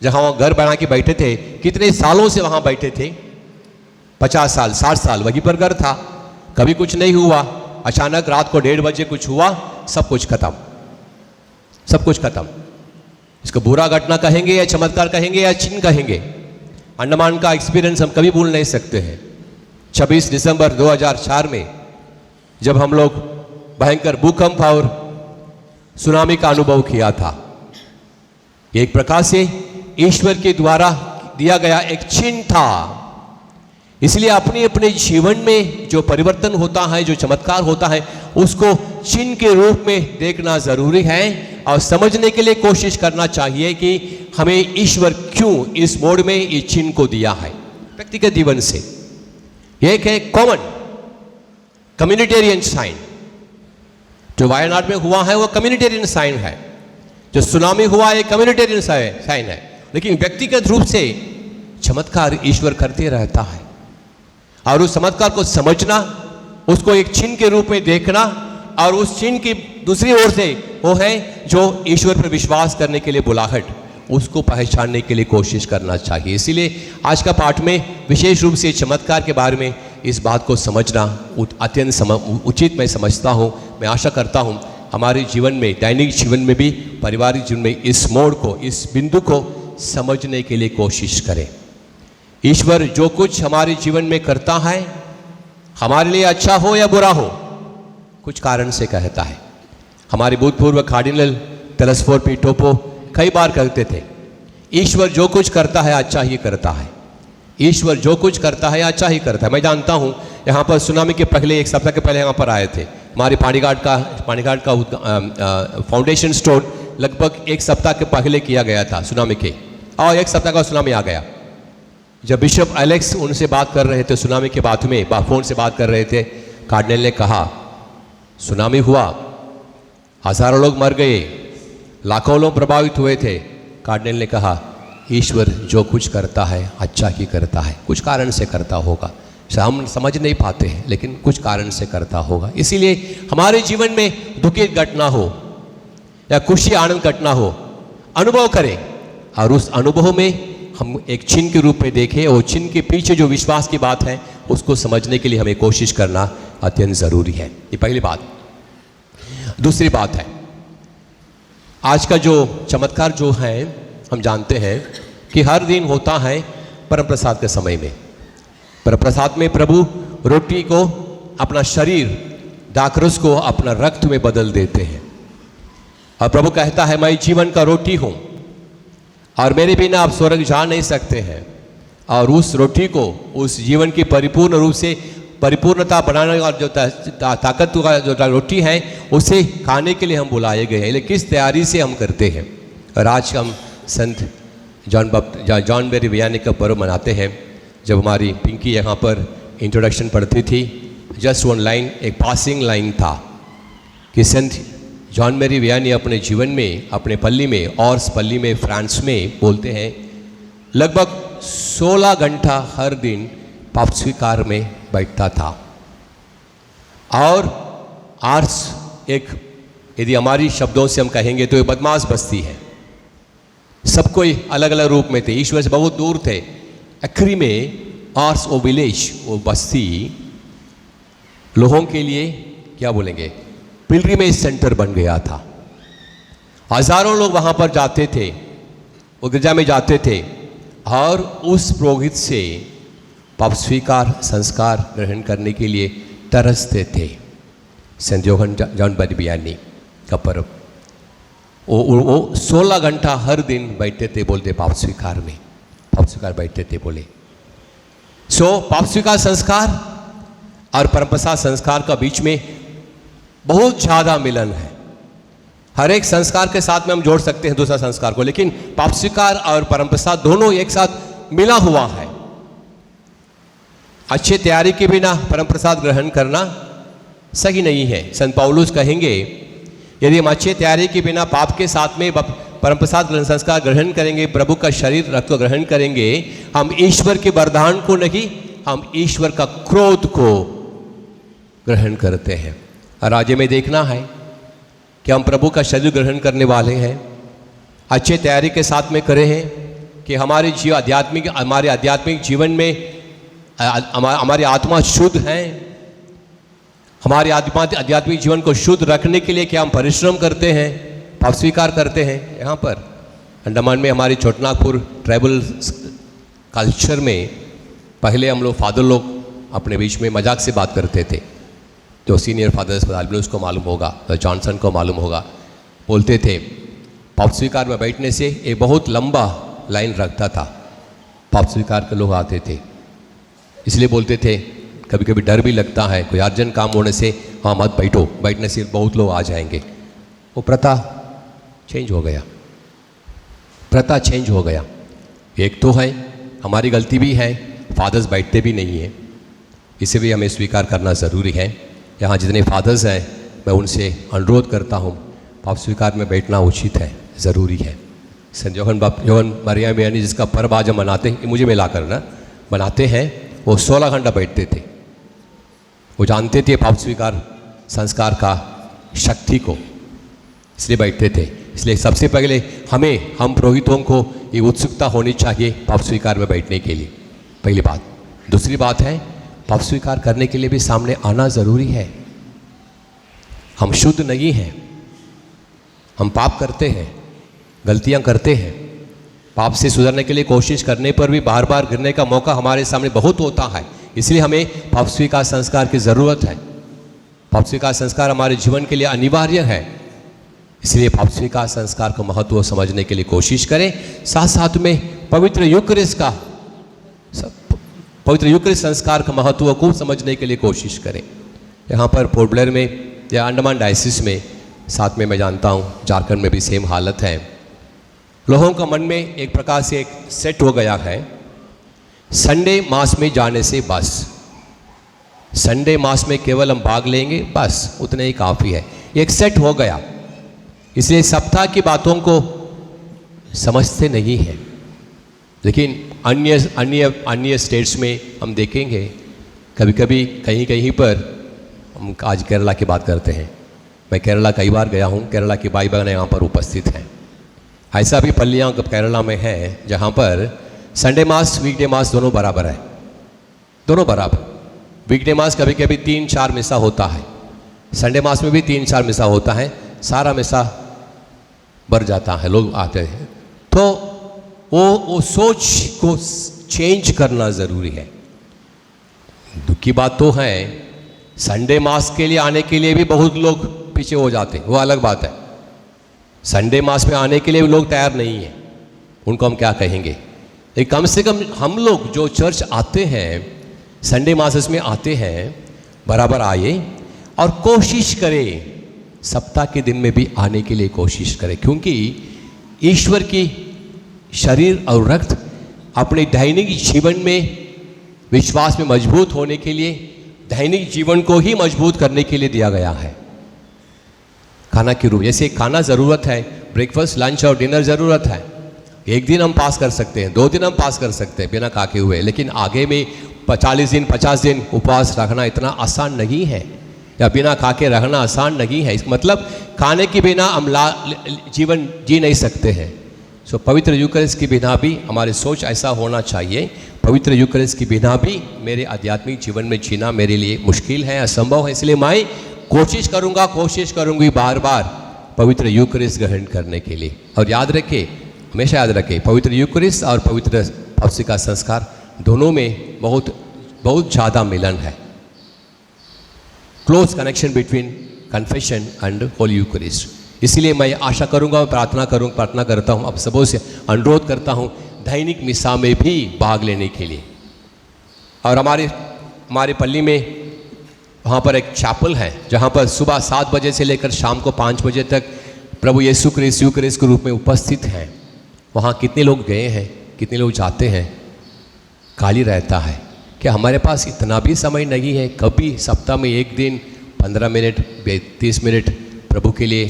जहां वो घर बना के बैठे थे, कितने सालों से वहां बैठे थे, 50 साल 60 साल वहीं पर घर था, कभी कुछ नहीं हुआ। अचानक रात को 1:30 बजे कुछ हुआ, सब कुछ खत्म। इसको बुरा घटना कहेंगे या चमत्कार कहेंगे या चिन्ह कहेंगे। अंडमान का एक्सपीरियंस हम कभी भूल नहीं सकते हैं। 26 दिसंबर 2004 में जब हम लोग भयंकर भूकंप और सुनामी का अनुभव किया था, एक प्रकार से ईश्वर के द्वारा दिया गया एक चिन्ह था। इसलिए अपने जीवन में जो परिवर्तन होता है, जो चमत्कार होता है, उसको चिन्ह के रूप में देखना जरूरी है और समझने के लिए कोशिश करना चाहिए कि हमें ईश्वर क्यों इस मोड़ में ये चिन्ह को दिया है व्यक्तिगत जीवन से। एक है कॉमन कम्युनिटेरियन साइन, जो वायनाड में हुआ है वो कम्युनिटेरियन साइन है, जो सुनामी हुआ है कम्युनिटेरियन साइन है। लेकिन व्यक्तिगत रूप से चमत्कार ईश्वर करते रहता है और उस चमत्कार को समझना, उसको एक चिन्ह के रूप में देखना और उस चिन्ह की दूसरी ओर से वो है जो ईश्वर पर विश्वास करने के लिए बुलाहट, उसको पहचानने के लिए कोशिश करना चाहिए। इसीलिए आज का पाठ में विशेष रूप से चमत्कार के बारे में इस बात को समझना अत्यंत उचित मैं समझता हूँ। मैं आशा करता हूँ हमारे जीवन में, दैनिक जीवन में भी, पारिवारिक जीवन में इस मोड़ को, इस बिंदु को समझने के लिए कोशिश करें। ईश्वर जो कुछ हमारे जीवन में करता है, हमारे लिए अच्छा हो या बुरा हो, कुछ कारण से कहता है। हमारे भूतपूर्व कार्डिनल तेलस्फोर पी टोपो कई बार कहते थे, ईश्वर जो कुछ करता है अच्छा ही करता है, ईश्वर जो कुछ करता है अच्छा ही करता है। मैं जानता हूँ यहाँ पर सुनामी के पहले, एक सप्ताह के पहले यहाँ पर आए थे। हमारे पानीघाट का फाउंडेशन स्टोन लगभग एक सप्ताह के पहले किया गया था सुनामी के, और एक सप्ताह का सुनामी आ गया। जब बिशप एलेक्स उनसे बात कर रहे थे सुनामी के बाद में, फ़ोन से बात कर रहे थे, कार्डिनल ने कहा सुनामी हुआ, हज़ारों लोग मर गए, लाखों लोग प्रभावित हुए थे। कार्डिनल ने कहा ईश्वर जो कुछ करता है अच्छा ही करता है, कुछ कारण से करता होगा, हम समझ नहीं पाते हैं लेकिन कुछ कारण से करता होगा। इसीलिए हमारे जीवन में दुखित घटना हो या खुशी आनंद घटना हो, अनुभव करें और उस अनुभव में हम एक चिन्ह के रूप में देखें और चिन्ह के पीछे जो विश्वास की बात है उसको समझने के लिए हमें कोशिश करना अत्यंत ज़रूरी है। ये पहली बात। दूसरी बात है, आज का जो चमत्कार जो है हम जानते हैं कि हर दिन होता है परम प्रसाद के समय में। परम प्रसाद में प्रभु रोटी को अपना शरीर, दाखरस को अपना रक्त में बदल देते हैं और प्रभु कहता है मैं जीवन का रोटी हूँ और मेरे बिना आप स्वर्ग जा नहीं सकते हैं। और उस रोटी को, उस जीवन की परिपूर्ण रूप से परिपूर्णता बनाने का जो ताकत का जो रोटी है उसे खाने के लिए हम बुलाए गए हैं, लेकिन किस तैयारी से हम करते हैं। और आज हम संत जॉन मैरी वियानी का पर्व मनाते हैं। जब हमारी पिंकी यहाँ पर इंट्रोडक्शन पढ़ती थी, जस्ट वन लाइन, एक पासिंग लाइन था कि संत जॉन मैरी वियानी अपने जीवन में, अपने पल्ली में और पल्ली में फ्रांस में बोलते हैं लगभग 16 घंटा हर दिन पाप स्वीकार में बैठता था। और आर्स एक, यदि हमारी शब्दों से हम कहेंगे तो एक बदमाश बस्ती है, सब कोई अलग अलग रूप में थे, ईश्वर से बहुत दूर थे। आखिरी में आर्स ओ विलेज, वो बस्ती लोगों के लिए क्या बोलेंगे, पिलग्रिमेज सेंटर बन गया था। हजारों लोग वहाँ पर जाते थे, वो गिरजा में जाते थे और उस पुरोहित से पाप स्वीकार संस्कार ग्रहण करने के लिए तरसते थे। संत जॉन मैरी वियानी का पर्व, वो 16 घंटा हर दिन बैठते थे, बोलते पाप स्वीकार में, पाप स्वीकार बैठते थे बोले। पाप स्वीकार संस्कार और परमप्रसाद संस्कार का बीच में बहुत ज़्यादा मिलन है। हर एक संस्कार के साथ में हम जोड़ सकते हैं दूसरा संस्कार को, लेकिन पाप स्वीकार और परमप्रसाद दोनों एक साथ मिला हुआ है। अच्छे तैयारी के बिना परमप्रसाद ग्रहण करना सही नहीं है। संत पौलुस कहेंगे यदि हम अच्छे तैयारी के बिना पाप के साथ में परमप्रसाद संस्कार ग्रहण करेंगे, प्रभु का शरीर रक्त को ग्रहण करेंगे, हम ईश्वर के वरदान को नहीं, हम ईश्वर का क्रोध को ग्रहण करते हैं। और आज में देखना है कि हम प्रभु का शरीर ग्रहण करने वाले हैं, अच्छे तैयारी के साथ में करें हैं कि हमारे आध्यात्मिक जीवन में हमारी आत्मा शुद्ध है। हमारे आध्यात्मिक जीवन को शुद्ध रखने के लिए क्या हम परिश्रम करते हैं, पाप स्वीकार करते हैं। यहाँ पर अंडमान में हमारी छोटनागपुर ट्राइबल कल्चर में पहले हम लोग फादर लोग अपने बीच में मजाक से बात करते थे, जो सीनियर फादर्स उसको मालूम होगा, तो जॉनसन को मालूम होगा, बोलते थे पाप स्वीकार में बैठने से एक बहुत लंबा लाइन रखता था, पाप स्वीकार के लोग आते थे, इसलिए बोलते थे कभी कभी डर भी लगता है कोई अर्जेंट काम होने से, हाँ मत बैठो, बैठने से बहुत लोग आ जाएंगे। वो प्रथा चेंज हो गया, प्रथा चेंज हो गया। एक तो है हमारी गलती भी है, फादर्स बैठते भी नहीं हैं, इसे भी हमें स्वीकार करना ज़रूरी है। यहाँ जितने फादर्स हैं मैं उनसे अनुरोध करता हूँ पाप स्वीकार में बैठना उचित है, ज़रूरी है। संत जॉन मरियम वियानी जिसका पर्व आज हम मनाते हैं, मुझे मिला कर ना मनाते हैं, वो 16 घंटा बैठते थे। वो जानते थे पाप स्वीकार संस्कार का शक्ति को, इसलिए बैठते थे। इसलिए सबसे पहले हम पुरोहितों को ये उत्सुकता होनी चाहिए पाप स्वीकार में बैठने के लिए, पहली बात। दूसरी बात है पाप स्वीकार करने के लिए भी सामने आना ज़रूरी है। हम शुद्ध नहीं हैं, हम पाप करते हैं, गलतियां करते हैं। पाप से सुधरने के लिए कोशिश करने पर भी बार बार गिरने का मौका हमारे सामने बहुत होता है, इसलिए हमें पाप स्वीकार संस्कार की ज़रूरत है। पाप स्वीकार संस्कार हमारे जीवन के लिए अनिवार्य है, इसलिए पाप स्वीकार संस्कार का महत्व समझने के लिए कोशिश करें। साथ साथ में पवित्र यूकरिस्ट संस्कार का महत्व को समझने के लिए कोशिश करें। यहाँ पर पोर्ट ब्लेयर में या अंडमान डायसिस में, साथ में मैं जानता हूँ झारखंड में भी सेम हालत है। लोगों का मन में एक प्रकार से एक सेट हो गया है, संडे मास में जाने से बस, संडे मास में केवल हम भाग लेंगे बस, उतने ही काफ़ी है, एक सेट हो गया। इसलिए सप्ताह की बातों को समझते नहीं हैं। लेकिन अन्य स्टेट्स में हम देखेंगे कभी कभी कहीं कहीं पर, हम आज केरला की बात करते हैं, मैं केरला कई बार गया हूँ, केरला की भाई बहन यहाँ पर उपस्थित हैं। ऐसा भी पल्लियाँ केरला में है जहाँ पर संडे मास वीकडे मास दोनों बराबर है, दोनों बराबर। वीकडे मास कभी कभी 3-4 मिसा होता है, संडे मास में भी 3-4 मिसा होता है, सारा मिसा भर जाता है, लोग आते हैं। तो वो सोच को चेंज करना ज़रूरी है। दुख की बात तो है, संडे मास के लिए आने के लिए भी बहुत लोग पीछे हो जाते हैं, वो अलग बात है। संडे मास में आने के लिए भी लोग तैयार नहीं हैं, उनको हम क्या कहेंगे। लेकिन कम से कम हम लोग जो चर्च आते हैं, संडे मासेस में आते हैं, बराबर आए और कोशिश करें सप्ताह के दिन में भी आने के लिए कोशिश करें, क्योंकि ईश्वर की शरीर और रक्त अपने दैनिक जीवन में विश्वास में मजबूत होने के लिए, दैनिक जीवन को ही मजबूत करने के लिए दिया गया है। खाना के रूप, जैसे खाना ज़रूरत है, ब्रेकफास्ट, लंच और डिनर ज़रूरत है। एक दिन हम पास कर सकते हैं, 2 दिन हम पास कर सकते हैं बिना खाके हुए, लेकिन आगे में 40 दिन 50 दिन उपवास रखना इतना आसान नहीं है, या बिना खा के रहना आसान नहीं है। इसका मतलब खाने के बिना हम जीवन जी नहीं सकते हैं। सो पवित्र यूकरिस्ट के बिना भी हमारी सोच ऐसा होना चाहिए, पवित्र यूकरिस्ट के बिना भी मेरे आध्यात्मिक जीवन में जीना मेरे लिए मुश्किल है, असंभव है। इसलिए मैं कोशिश करूँगी बार बार पवित्र यूकरिस्ट ग्रहण करने के लिए। और याद रखें, हमेशा याद रखें, पवित्र यूकरिस्ट और पवित्र पौसी का संस्कार दोनों में बहुत बहुत ज़्यादा मिलन है। Close connection between confession and holy Eucharist. इसलिए मैं आशा करूंगा, प्रार्थना करता हूं, आप सबों से अनुरोध करता हूं दैनिक मिसा में भी भाग लेने के लिए। और हमारे पल्ली में वहाँ पर एक चैपल है, जहाँ पर सुबह 7 बजे से लेकर शाम को 5 बजे तक प्रभु यीशु क्रिस्ट यूकरिस्ट के रूप में उपस्थित हैं। वहाँ कितने लोग गए हैं, कितने लोग जाते हैं, खाली रहता है। क्या हमारे पास इतना भी समय नहीं है, कभी सप्ताह में 1 दिन 15 मिनट 30 मिनट प्रभु के लिए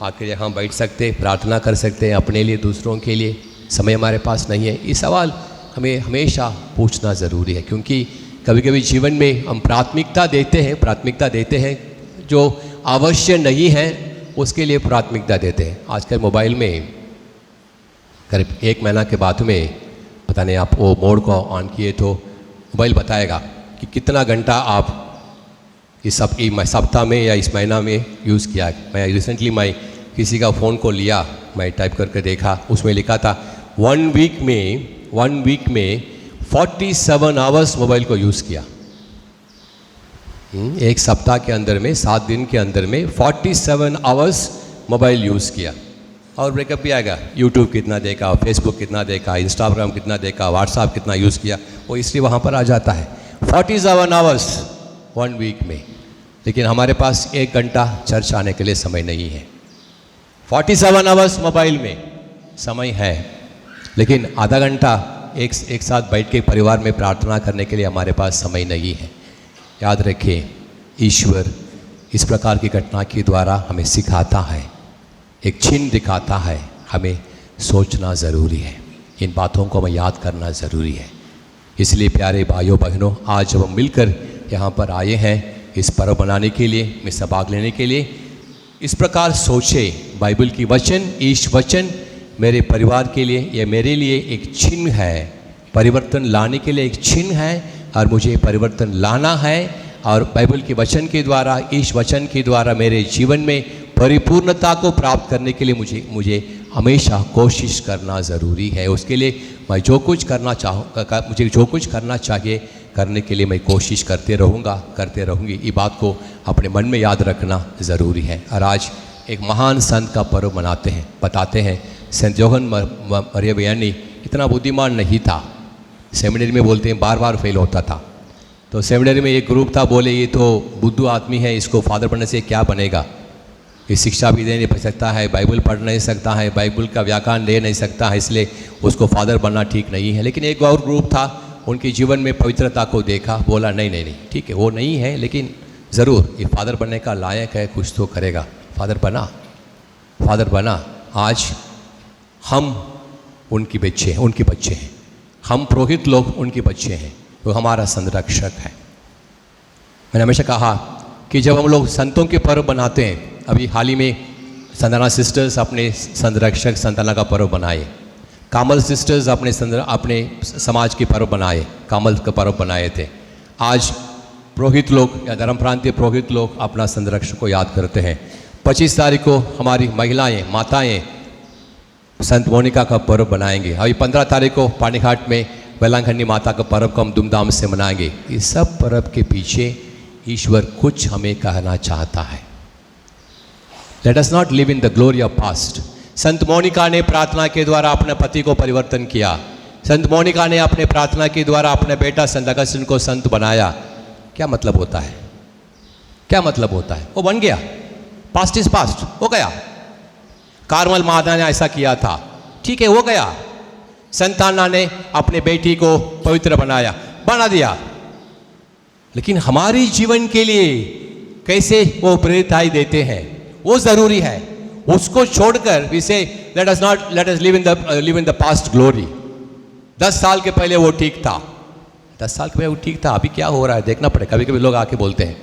आकर यहाँ बैठ सकते, प्रार्थना कर सकते हैं, अपने लिए, दूसरों के लिए समय हमारे पास नहीं है? ये सवाल हमें हमेशा पूछना ज़रूरी है, क्योंकि कभी कभी जीवन में हम प्राथमिकता देते हैं जो आवश्यक नहीं है उसके लिए प्राथमिकता देते हैं। आजकल मोबाइल में करीब 1 महीना के बाद में पता नहीं, आप वो मोड को ऑन किए तो मोबाइल बताएगा कि कितना घंटा आप इस सप्ताह में या इस महीना में यूज़ किया। मैं रिसेंटली किसी का फ़ोन को लिया, मैं टाइप करके देखा, उसमें लिखा था 1 वीक में 47 आवर्स मोबाइल को यूज़ किया। एक सप्ताह के अंदर में 7 दिन के अंदर में 47 आवर्स मोबाइल यूज़ किया। और ब्रेकअप भी आएगा, यूट्यूब कितना देखा, फेसबुक कितना देखा, इंस्टाग्राम कितना देखा, व्हाट्सएप कितना यूज़ किया, वो इसलिए वहाँ पर आ जाता है 47 आवर्स 1 वीक में। लेकिन हमारे पास 1 घंटा चर्च आने के लिए समय नहीं है। 47 आवर्स मोबाइल में समय है, लेकिन आधा घंटा एक साथ बैठ के परिवार में प्रार्थना करने के लिए हमारे पास समय नहीं है। याद रखें, ईश्वर इस प्रकार की घटना के द्वारा हमें सिखाता है, एक चिन्ह दिखाता है, हमें सोचना ज़रूरी है, इन बातों को हमें याद करना ज़रूरी है। इसलिए प्यारे भाइयों बहनों, आज जब हम मिलकर यहाँ पर आए हैं इस पर्व मनाने के लिए, में भाग लेने के लिए, इस प्रकार सोचे, बाइबल की वचन, ईश वचन मेरे परिवार के लिए, ये मेरे लिए एक चिन्ह है, परिवर्तन लाने के लिए एक चिन्ह है, और मुझे परिवर्तन लाना है। और बाइबल के वचन के द्वारा, ईश वचन के द्वारा मेरे जीवन में परिपूर्णता को प्राप्त करने के लिए मुझे हमेशा कोशिश करना ज़रूरी है। उसके लिए मैं जो कुछ करना मुझे जो कुछ करना चाहिए करने के लिए मैं कोशिश करते रहूँगी। ये बात को अपने मन में याद रखना ज़रूरी है। और आज एक महान संत का पर्व मनाते हैं, बताते हैं सेंट जोहन मरिया वियानी इतना बुद्धिमान नहीं था, सेमिनरी में बोलते हैं बार बार फेल होता था। तो सेमिनरी में एक ग्रुप था, बोले ये तो बुद्धू आदमी है, इसको फादर बनने से क्या बनेगा, ये शिक्षा भी दे नहीं सकता है, बाइबल पढ़ नहीं सकता है, बाइबल का व्याकरण दे नहीं सकता है, इसलिए उसको फादर बनना ठीक नहीं है। लेकिन एक और ग्रुप था, उनके जीवन में पवित्रता को देखा, बोला नहीं ठीक है, वो नहीं है, लेकिन ज़रूर ये फादर बनने का लायक है, कुछ तो करेगा। फादर बना। आज हम उनके बच्चे हैं, हम पुरोहित लोग उनके बच्चे हैं, वो हमारा संरक्षक है। मैंने हमेशा कहा कि जब हम लोग संतों के पर्व बनाते हैं, अभी हाल ही में संताना सिस्टर्स अपने संरक्षक संताना का पर्व बनाए, कामल सिस्टर्स अपने समाज के पर्व बनाए, कामल का पर्व बनाए थे। आज पुरोहित लोग या धर्म प्रांतीय पुरोहित लोग अपना संरक्षक को याद करते हैं। 25 तारीख को हमारी महिलाएं, माताएं संत मोनिका का पर्व बनाएंगे। अभी 15 तारीख को पानीघाट में वेलांगनी माता का पर्व को हम धूमधाम से मनाएंगे। इस सब पर्व के पीछे ईश्वर कुछ हमें कहना चाहता है। Let us not live in the glory of past. संत मोनिका ने प्रार्थना के द्वारा अपने पति को परिवर्तन किया। संत मोनिका ने अपने प्रार्थना के द्वारा अपने बेटा संत अगस्तिन को संत बनाया। क्या मतलब होता है? क्या मतलब होता है? वो बन गया, पास्ट इज पास्ट, हो गया। कार्मल माता ने ऐसा किया था, ठीक है, हो गया। संत अन्ना ने अपने बेटी को पवित्र बना दिया। लेकिन हमारी जीवन के लिए कैसे वो प्रेरिताई देते हैं, वो जरूरी है। उसको छोड़कर इसे let us live in the past glory. 10 साल के पहले वो ठीक था, 10 साल के पहले वो ठीक था, अभी क्या हो रहा है देखना पड़े। कभी कभी लोग आके बोलते हैं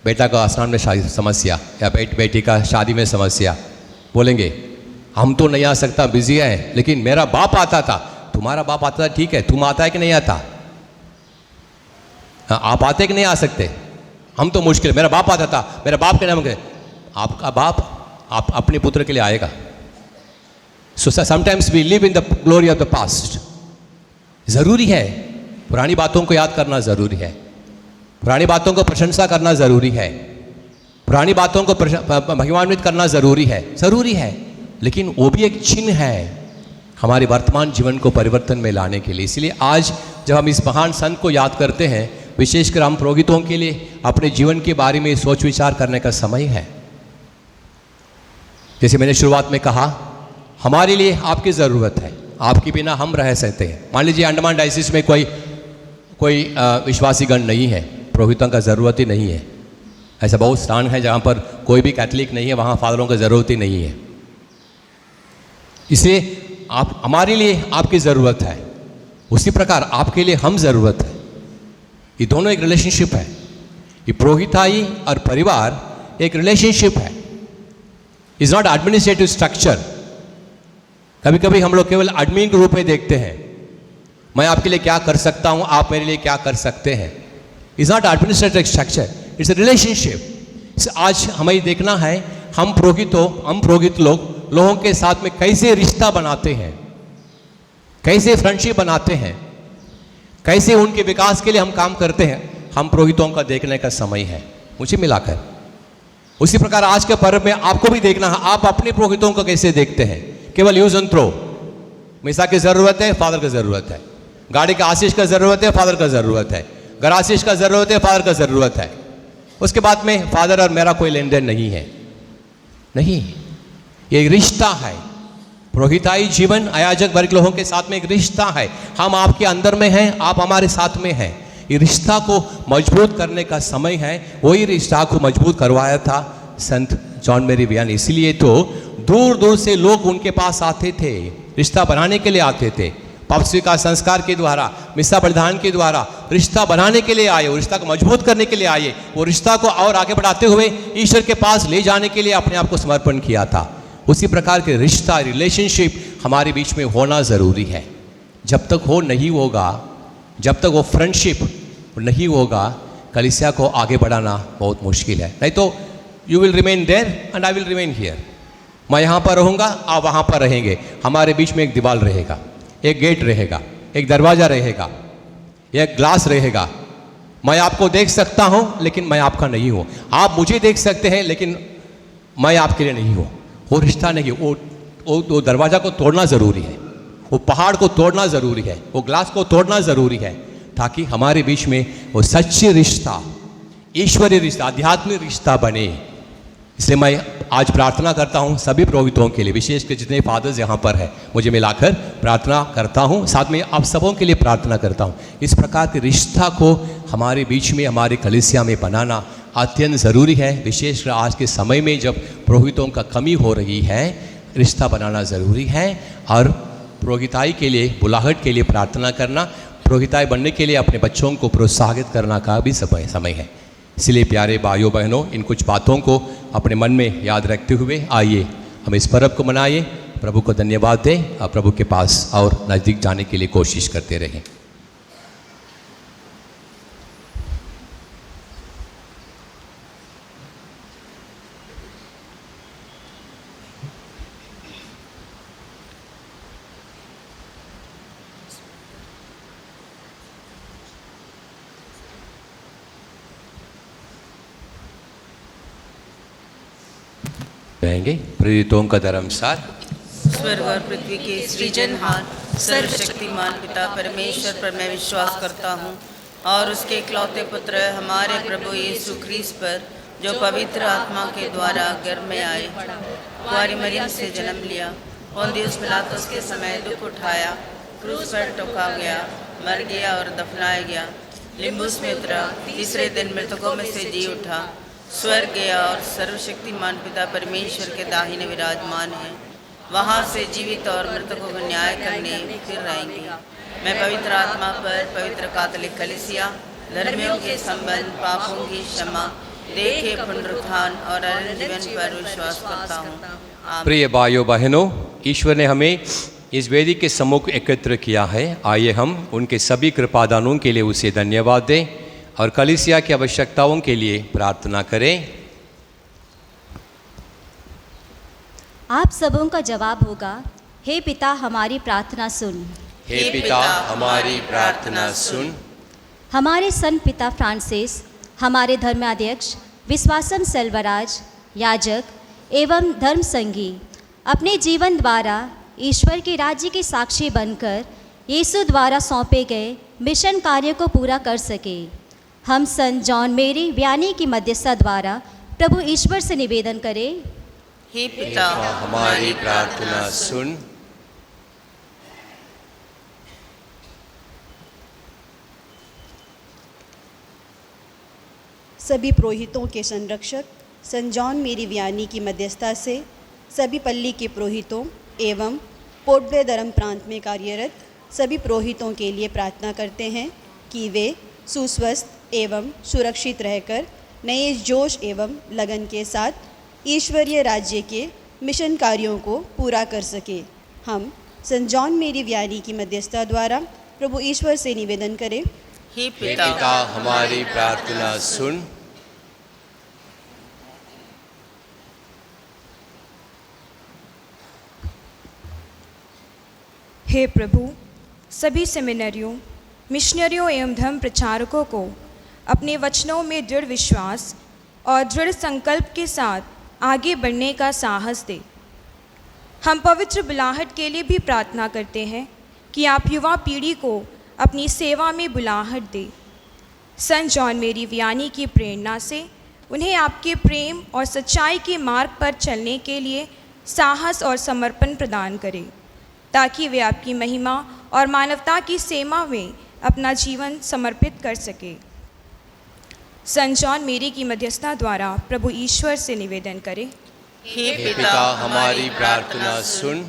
बेटा का स्नान में समस्या या बेटी का शादी में समस्या, बोलेंगे हम तो नहीं आ सकता, बिजी है, लेकिन मेरा बाप आता था। तुम्हारा बाप आता था, ठीक है, तुम आता है कि नहीं आता? आप आते कि नहीं आ सकते? हम तो मुश्किल, मेरा बाप आता था, मेरा बाप के नाम के। आपका बाप आप अपने पुत्र के लिए आएगा। So sometimes we live in the glory of the past. जरूरी है, पुरानी बातों को याद करना जरूरी है, पुरानी बातों को प्रशंसा करना जरूरी है, पुरानी बातों को महिमान्वित करना जरूरी है, लेकिन वो भी एक चिन्ह है हमारे वर्तमान जीवन को परिवर्तन में लाने के लिए। इसलिए आज जब हम इस महान संत को याद करते हैं, विशेषकर हम पुरोहितों के लिए अपने जीवन के बारे में सोच विचार करने का समय है। जैसे मैंने शुरुआत में कहा, हमारे लिए आपकी ज़रूरत है, आपके बिना हम रह सकते हैं। मान लीजिए अंडमान डायसिस में कोई विश्वासी गण नहीं है, पुरोहितों का ज़रूरत ही नहीं है। ऐसा बहुत स्थान है जहाँ पर कोई भी कैथलिक नहीं है, वहाँ फादरों का ज़रूरत ही नहीं है। इसे आप हमारे लिए आपकी ज़रूरत है, उसी प्रकार आपके लिए हम ज़रूरत है। ये दोनों एक रिलेशनशिप है। ये पुरोहिताई और परिवार एक रिलेशनशिप है, इज़ नॉट एडमिनिस्ट्रेटिव स्ट्रक्चर। कभी कभी हम लोग केवल एडमिन के रूप में देखते हैं, मैं आपके लिए क्या कर सकता हूँ, आप मेरे लिए क्या कर सकते हैं। Is not administrative structure, it's a relationship. आज हमें देखना है हम पुरोहित लोगों के साथ में कैसे रिश्ता बनाते हैं, कैसे फ्रेंडशिप बनाते हैं, कैसे उनके विकास के लिए हम काम करते हैं। हम पुरोहितों का देखने का समय है, मुझे मिलाकर। उसी प्रकार आज के पर्व में आपको भी देखना है, आप अपने पुरोहितों को कैसे देखते हैं। केवल यूज एंड थ्रो, मिसा की ज़रूरत है, फादर की ज़रूरत है, गाड़ी का आशीष का ज़रूरत है, फादर का ज़रूरत है, घर आशीष का ज़रूरत है, फादर का ज़रूरत है। उसके बाद में फादर और मेरा कोई लेन देन नहीं है, नहीं, ये रिश्ता है। पुरोहिताई जीवन आयोजक वर्ग लोगों के साथ में एक रिश्ता है। हम आपके अंदर में हैं, आप हमारे साथ में हैं। ये रिश्ता को मजबूत करने का समय है। वही रिश्ता को मजबूत करवाया था संत जॉन मेरी वियानी। इसलिए तो दूर दूर से लोग उनके पास आते थे, रिश्ता बनाने के लिए आते थे। पाप स्वीकार संस्कार के द्वारा, मिसा बलिदान के द्वारा रिश्ता बनाने के लिए आए, वो रिश्ता को मजबूत करने के लिए आए, वो रिश्ता को और आगे बढ़ाते हुए ईश्वर के पास ले जाने के लिए अपने आप को समर्पण किया था। उसी प्रकार के रिश्ता, रिलेशनशिप हमारे बीच में होना ज़रूरी है। जब तक वो नहीं होगा, जब तक वो फ्रेंडशिप नहीं होगा, कलीसिया को आगे बढ़ाना बहुत मुश्किल है। नहीं तो you will remain there and I will remain here. मैं यहाँ पर रहूँगा, आप वहाँ पर रहेंगे, हमारे बीच में एक दीवार रहेगा, एक गेट रहेगा, एक दरवाज़ा रहेगा, एक ग्लास रहेगा। मैं आपको देख सकता हूँ लेकिन मैं आपका नहीं हूँ, आप मुझे देख सकते हैं लेकिन मैं आपके लिए नहीं हूँ। वो रिश्ता नहीं, वो दरवाज़ा को तोड़ना ज़रूरी है, वो पहाड़ को तोड़ना ज़रूरी है, वो ग्लास को तोड़ना ज़रूरी है, ताकि हमारे बीच में वो सच्ची रिश्ता, ईश्वरीय रिश्ता, आध्यात्मिक रिश्ता बने। इसलिए मैं आज प्रार्थना करता हूँ सभी पुरोहितों के लिए, विशेषकर जितने फादर्स यहाँ पर हैं, मुझे मिलाकर प्रार्थना करता हूँ, साथ में आप सबों के लिए प्रार्थना करता हूँ। इस प्रकार के रिश्ता को हमारे बीच में, हमारे कलीसिया में बनाना अत्यंत ज़रूरी है। विशेषकर आज के समय में जब पुरोहितों का कमी हो रही है, रिश्ता बनाना ज़रूरी है। और पुरोहिताई के लिए, बुलाहट के लिए प्रार्थना करना, पुरोहिताई बनने के लिए अपने बच्चों को प्रोत्साहित करना का भी समय है। इसलिए प्यारे भाइयों बहनों, इन कुछ बातों को अपने मन में याद रखते हुए आइए हम इस पर्व को मनाइए, प्रभु को धन्यवाद दें और प्रभु के पास और नज़दीक जाने के लिए कोशिश करते रहें। जाएंगे। प्रेरितों का धर्मसार। स्वर्ग और पृथ्वी के सृजनहार सर्वशक्तिमान पिता परमेश्वर पर मैं विश्वास करता हूँ और उसके इकलौते पुत्र हमारे प्रभु यीशु ख्रीस्त पर, जो पवित्र आत्मा के द्वारा गर्भ में आए, कुंवारी मरियम से जन्म लिया, पोंतियुस पिलातुस के समय दुख उठाया, क्रूस पर टोका गया, मर गया और दफनाया गया, लिम्बुस में उतरा, तीसरे दिन मृतकों में से जी उठा, स्वर्ग गया और सर्वशक्तिमान पिता परमेश्वर के दाहिने विराजमान है, वहाँ से जीवित और मृतकों का न्याय करने फिर आएंगे। मैं पवित्र आत्मा पर, पवित्र कैथोलिक कलीसिया, धर्मियों के संबंध, पापों की क्षमा, देह के पुनरुत्थान और अनंत जीवन पर विश्वास करता हूँ। प्रिय भाइयों बहनों, ईश्वर ने हमें इस वेदी के सम्मुख एकत्र किया है। आइए हम उनके सभी कृपादानों के लिए उसे धन्यवाद दें और कलीसिया की आवश्यकताओं के लिए प्रार्थना करें। आप सबों का जवाब होगा, हे पिता हमारी प्रार्थना सुन। हे पिता हमारी प्रार्थना सुन। हमारे संत पिता फ्रांसिस, हमारे धर्माध्यक्ष विश्वासम सेल्वराज, याजक एवं धर्म संगी अपने जीवन द्वारा ईश्वर के राज्य के साक्षी बनकर यीशु द्वारा सौंपे गए मिशन कार्य को पूरा कर सके। हम संत जॉन मेरी व्यानी की मध्यस्थता द्वारा प्रभु ईश्वर से निवेदन करें, हे पिता हमारी प्रार्थना सुन। सभी पुरोहितों के संरक्षक संत जॉन मेरी व्यानी की मध्यस्थता से सभी पल्ली के पुरोहितों एवं पोर्टब्लेयर धर्म प्रांत में कार्यरत सभी पुरोहितों के लिए प्रार्थना करते हैं कि वे सुस्वस्थ एवं सुरक्षित रहकर नए जोश एवं लगन के साथ ईश्वरीय राज्य के मिशन कार्यों को पूरा कर सके। हम संत जॉन मेरी व्यानी की मध्यस्थता द्वारा प्रभु ईश्वर से निवेदन करें, हे पिता हमारी प्रार्थना सुन। हे प्रभु, सभी सेमिनरियों, मिशनरियों एवं धर्म प्रचारकों को अपने वचनों में दृढ़ विश्वास और दृढ़ संकल्प के साथ आगे बढ़ने का साहस दे। हम पवित्र बुलाहट के लिए भी प्रार्थना करते हैं कि आप युवा पीढ़ी को अपनी सेवा में बुलाहट दें। संत जॉन मेरी व्यानी की प्रेरणा से उन्हें आपके प्रेम और सच्चाई के मार्ग पर चलने के लिए साहस और समर्पण प्रदान करें, ताकि वे आपकी महिमा और मानवता की सेवा में अपना जीवन समर्पित कर सके। संत जॉन मेरी की मध्यस्थता द्वारा प्रभु ईश्वर से निवेदन करें, हे पिता हमारी प्रार्थना सुन।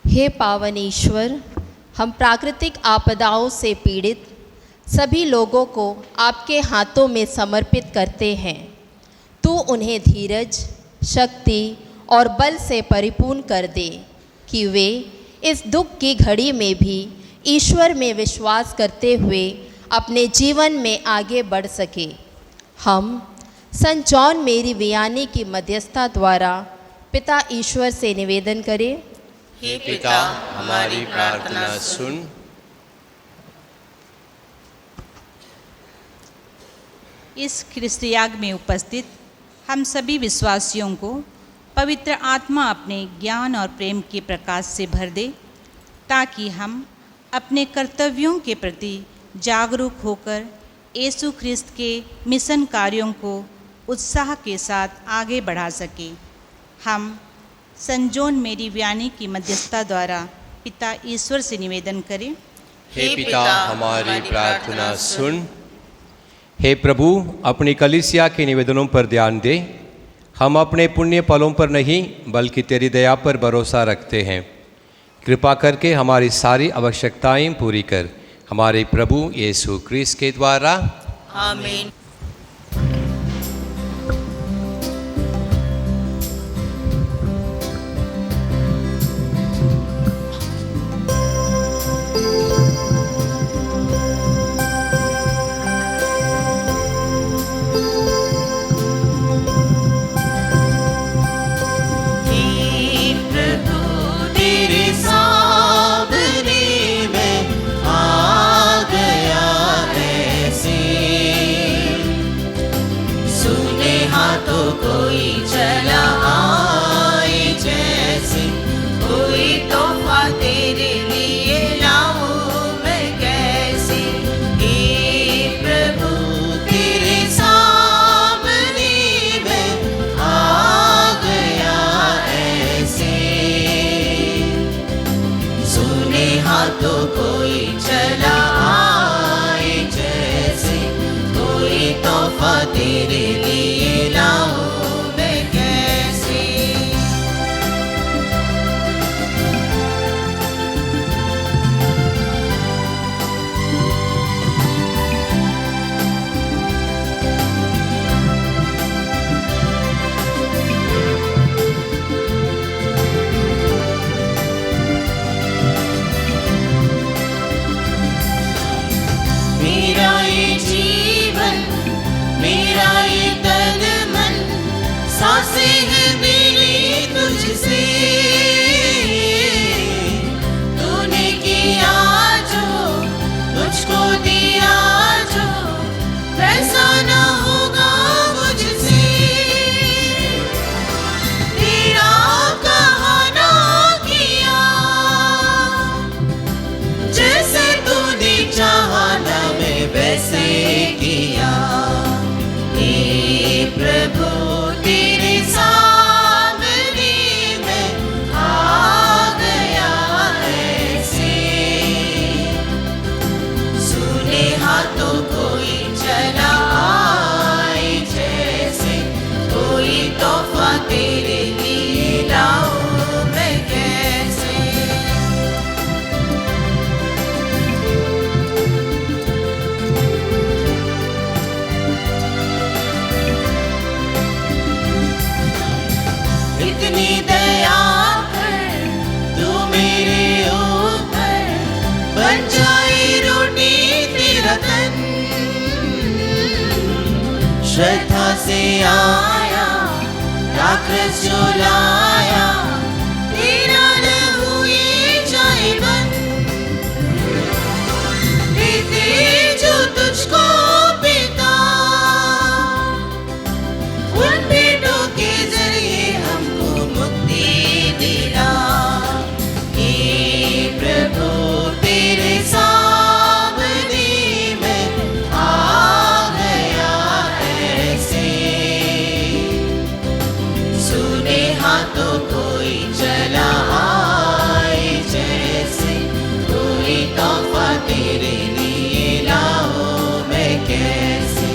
हे पावन ईश्वर, हम प्राकृतिक आपदाओं से पीड़ित सभी लोगों को आपके हाथों में समर्पित करते हैं। तू उन्हें धीरज, शक्ति और बल से परिपूर्ण कर दे कि वे इस दुख की घड़ी में भी ईश्वर में विश्वास करते हुए अपने जीवन में आगे बढ़ सके। हम संत जॉन मेरी व्यानी की मध्यस्थता द्वारा पिता ईश्वर से निवेदन करें, हे पिता हमारी प्रार्थना सुन। इस ख्रिस्तियाग में उपस्थित हम सभी विश्वासियों को पवित्र आत्मा अपने ज्ञान और प्रेम के प्रकाश से भर दे, ताकि हम अपने कर्तव्यों के प्रति जागरूक होकर यीशु ख्रिस्त के मिशन कार्यों को उत्साह के साथ आगे बढ़ा सके। हम संत जॉन मेरी व्यानी की मध्यस्थता द्वारा पिता ईश्वर से निवेदन करें, हे पिता हमारी प्रार्थना सुन। हे प्रभु, अपनी कलीसिया के निवेदनों पर ध्यान दे। हम अपने पुण्य फलों पर नहीं बल्कि तेरी दया पर भरोसा रखते हैं। कृपा करके हमारी सारी आवश्यकताएं पूरी कर, हमारे प्रभु यीशु ख्रीस्त के द्वारा। आमीन। आ गया ऐसे सुने हाथों कोई चला आए, जैसे कोई तोहफा तेरे लिए लाऊं मैं कैसे। मेरा ये जीवन, मेरा ये तन मन, सांसें हैं मेरी तुझसे। तूने किया जो, मुझको दिया जो, वैसा ना होगा मुझसे। तेरा कहा ना किया, जैसे तूने चाहा ना मैं वैसे किया। हे प्रभु तेरे सामने मैं आ गया ऐसे। सुने हाथों कोई चला आए, जैसे कोई तोहफा तेरे लिए लाऊं मैं कैसे। इतनी दया कर तू मेरे ऊपर, बन जाए रोटी तेरा तन। श्रद्धा से आया राक्षस जो लाया, तेरा लहू ये जाए बन। देते जो तुझको पिता, उन बेटों के जरिए हमको मुक्ति दिला। हे प्रभु तेरे सामने मैं आ गया ऐसे। सुने हाथों कोई चला आए, जैसे कोई तोहफा तेरे लिए लाऊं मैं कैसे।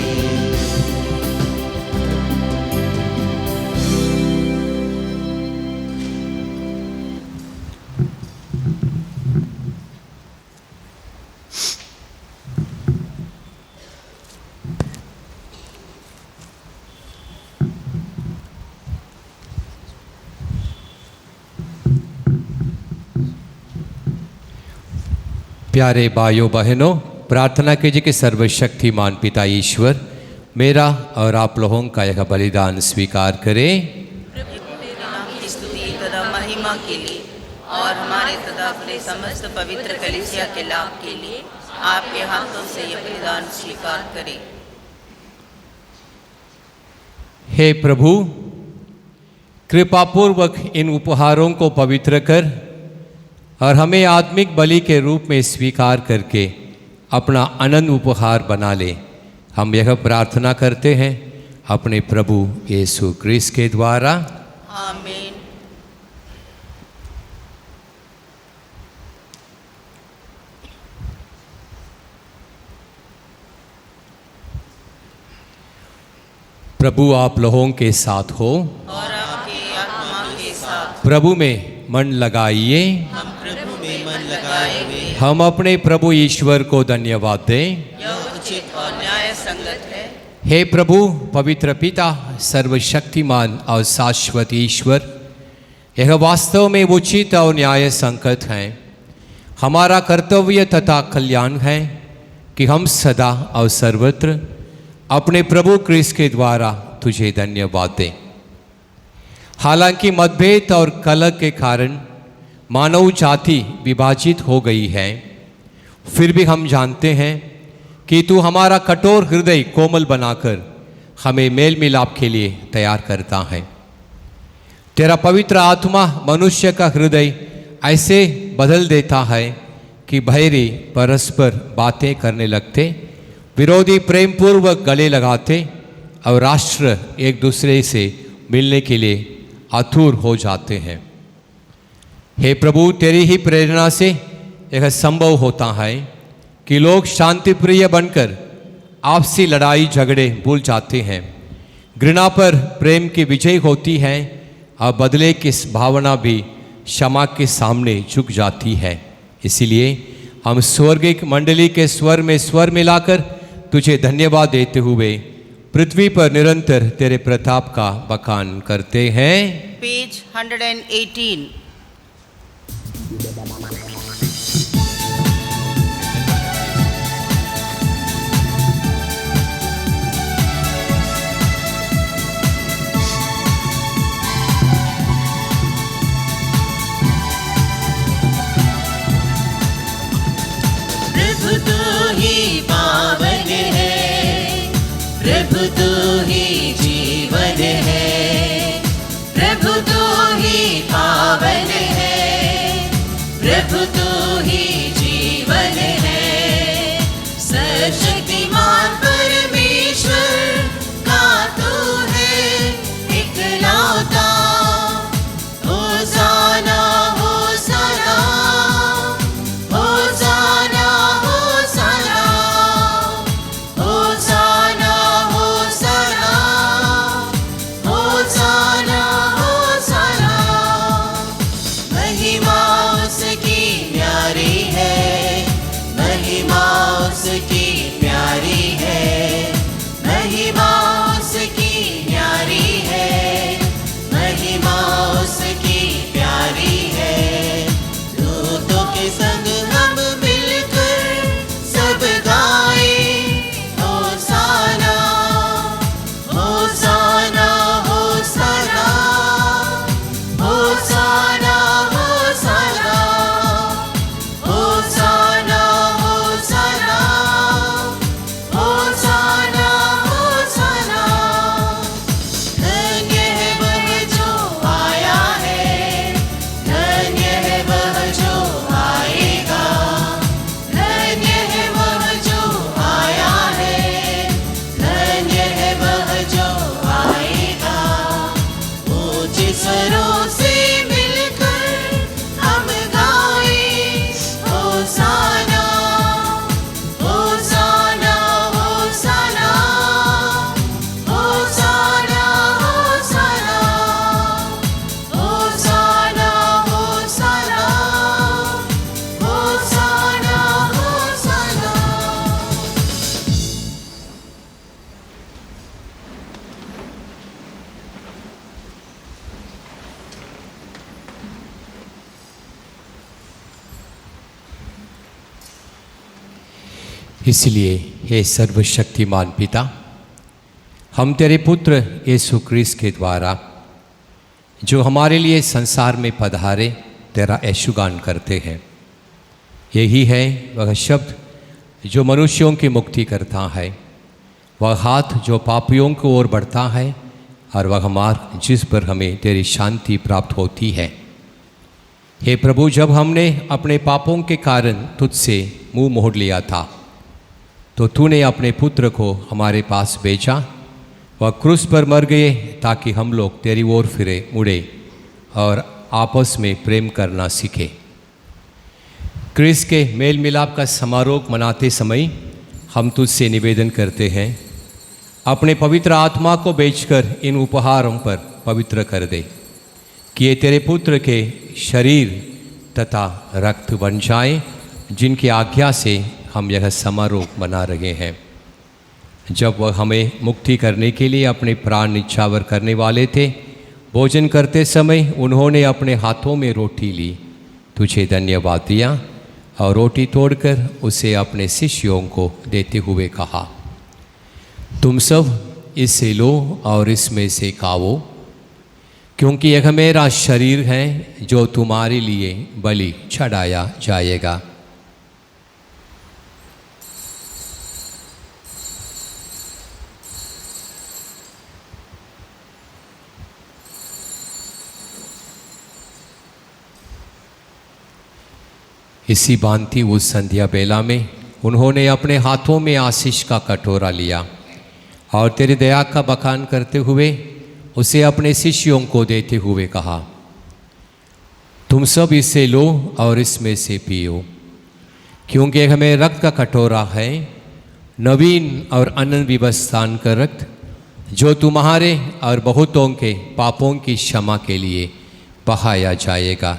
प्यारे भाइयों बहनों, प्रार्थना कीजिए कि सर्वशक्तिमान पिता ईश्वर मेरा और आप लोगों का यह बलिदान स्वीकार करें। तेरे नाम की स्तुति तथा महिमा के लिए और हमारे तथा अपने समस्त पवित्र कलीसिया के लाभ के लिए आपके हाथों से यह बलिदान स्वीकार करें। हे प्रभु, कृपापूर्वक इन उपहारों को पवित्र कर और हमें आत्मिक बलि के रूप में स्वीकार करके अपना अनंत उपहार बना ले। हम यह प्रार्थना करते हैं अपने प्रभु यीशु क्रिस्त के द्वारा। आमीन। प्रभु आप लोगों के साथ हो और आपकी आत्मा के साथ। प्रभु में मन लगाइए। हम प्रभु में मन लगाए हुए हम अपने प्रभु ईश्वर को धन्यवाद दें। यह उचित और न्याय संगत है। हे प्रभु पवित्र पिता, सर्वशक्तिमान और शाश्वत ईश्वर, यह वास्तव में उचित और न्याय संगत है। हमारा कर्तव्य तथा कल्याण है कि हम सदा और सर्वत्र अपने प्रभु क्रिस्त के द्वारा तुझे धन्यवाद दें। हालांकि मतभेद और कलह के कारण मानव जाति विभाजित हो गई है, फिर भी हम जानते हैं कि तू हमारा कठोर हृदय कोमल बनाकर हमें मेल मिलाप के लिए तैयार करता है। तेरा पवित्र आत्मा मनुष्य का हृदय ऐसे बदल देता है कि भैरी परस्पर बातें करने लगते, विरोधी प्रेम पूर्वक गले लगाते और राष्ट्र एक दूसरे से मिलने के लिए आतुर हो जाते हैं। हे प्रभु, तेरी ही प्रेरणा से यह संभव होता है कि लोग शांति प्रिय बनकर आपसी लड़ाई झगड़े भूल जाते हैं, घृणा पर प्रेम की विजय होती है और बदले की भावना भी क्षमा के सामने झुक जाती है। इसीलिए हम स्वर्गिक मंडली के स्वर में स्वर मिलाकर तुझे धन्यवाद देते हुए पृथ्वी पर निरंतर तेरे प्रताप का बखान करते हैं। पेज 118। प्रभु तू ही पावन है, प्रभु तू ही जीवन है, प्रभु तू ही पावन है, प्रभु तू ही जीवन है। सर्वशक्तिमान परमेश्वर का तू है इकलौता। होसाना होसाना होसाना होसाना होसाना होसाना होसाना होसाना। महिमा उसकी प्यारी है, महिमा उसकी प्यारी है, महिमा उसकी प्यारी है, महिमा उसकी प्यारी है। दूतों के संग हम मिलकर सब गाए होसाना होसाना होसाना होसाना होसाना होसाना होसाना होसाना होसाना। धन्य है वह जो आया है, धन्य है वह जो आएगा, धन्य है वह जो आया है, धन्य है वह जो आएगा। ऊंचे स्वरों से मिलकर हम गाए होसाना होसाना होसाना होसाना होसाना होसाना होसाना होसाना होसाना। इसलिए हे सर्वशक्तिमान पिता, हम तेरे पुत्र यीशु क्रिस्त के द्वारा जो हमारे लिए संसार में पधारे तेरा यशुगान करते हैं। यही है वह शब्द जो मनुष्यों की मुक्ति करता है, वह हाथ जो पापियों की ओर बढ़ता है और वह मार्ग जिस पर हमें तेरी शांति प्राप्त होती है। हे प्रभु, जब हमने अपने पापों के कारण तुझसे मुंह मोड़ लिया था तो तूने अपने पुत्र को हमारे पास भेजा। वह क्रूस पर मर गए ताकि हम लोग तेरी ओर फिरे मुड़े और आपस में प्रेम करना सीखे। क्रिस्त के मेल मिलाप का समारोह मनाते समय हम तुझसे निवेदन करते हैं, अपने पवित्र आत्मा को भेजकर इन उपहारों पर पवित्र कर दे कि ये तेरे पुत्र के शरीर तथा रक्त बन जाए, जिनकी आज्ञा से हम यह समारोह मना रहे हैं। जब वह हमें मुक्ति करने के लिए अपने प्राण निछावर करने वाले थे, भोजन करते समय उन्होंने अपने हाथों में रोटी ली, तुझे धन्यवाद दिया और रोटी तोड़कर उसे अपने शिष्यों को देते हुए कहा, तुम सब इससे लो और इसमें से खाओ, क्योंकि यह मेरा शरीर है जो तुम्हारे लिए बलि चढ़ाया जाएगा। इसी भांति उस संध्या बेला में उन्होंने अपने हाथों में आशीष का कटोरा लिया और तेरी दया का बखान करते हुए उसे अपने शिष्यों को देते हुए कहा, तुम सब इससे लो और इसमें से पियो, क्योंकि हमें रक्त का कटोरा है, नवीन और अनंत विवस्थान का रक्त, जो तुम्हारे और बहुतों के पापों की क्षमा के लिए बहाया जाएगा।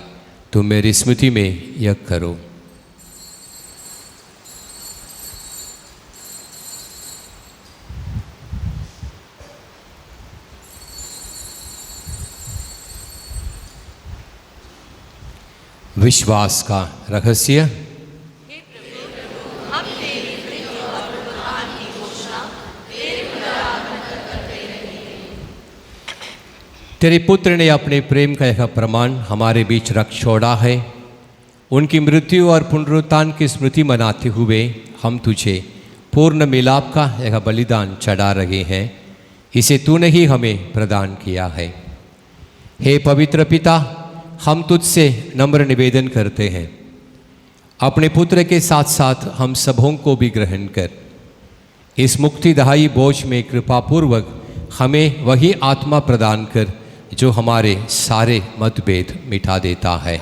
तुम मेरी स्मृति में यह करो। विश्वास का रहस्य। तेरे पुत्र ने अपने प्रेम का यह प्रमाण हमारे बीच रख छोड़ा है। उनकी मृत्यु और पुनरुत्थान की स्मृति मनाते हुए हम तुझे पूर्ण मिलाप का यह बलिदान चढ़ा रहे हैं। इसे तूने ही हमें प्रदान किया है। हे पवित्र पिता, हम तुझसे नम्र निवेदन करते हैं, अपने पुत्र के साथ साथ हम सबों को भी ग्रहण कर इस मुक्तिदायी बोझ में कृपापूर्वक हमें वही आत्मा प्रदान कर जो हमारे सारे मतभेद मिटा देता है।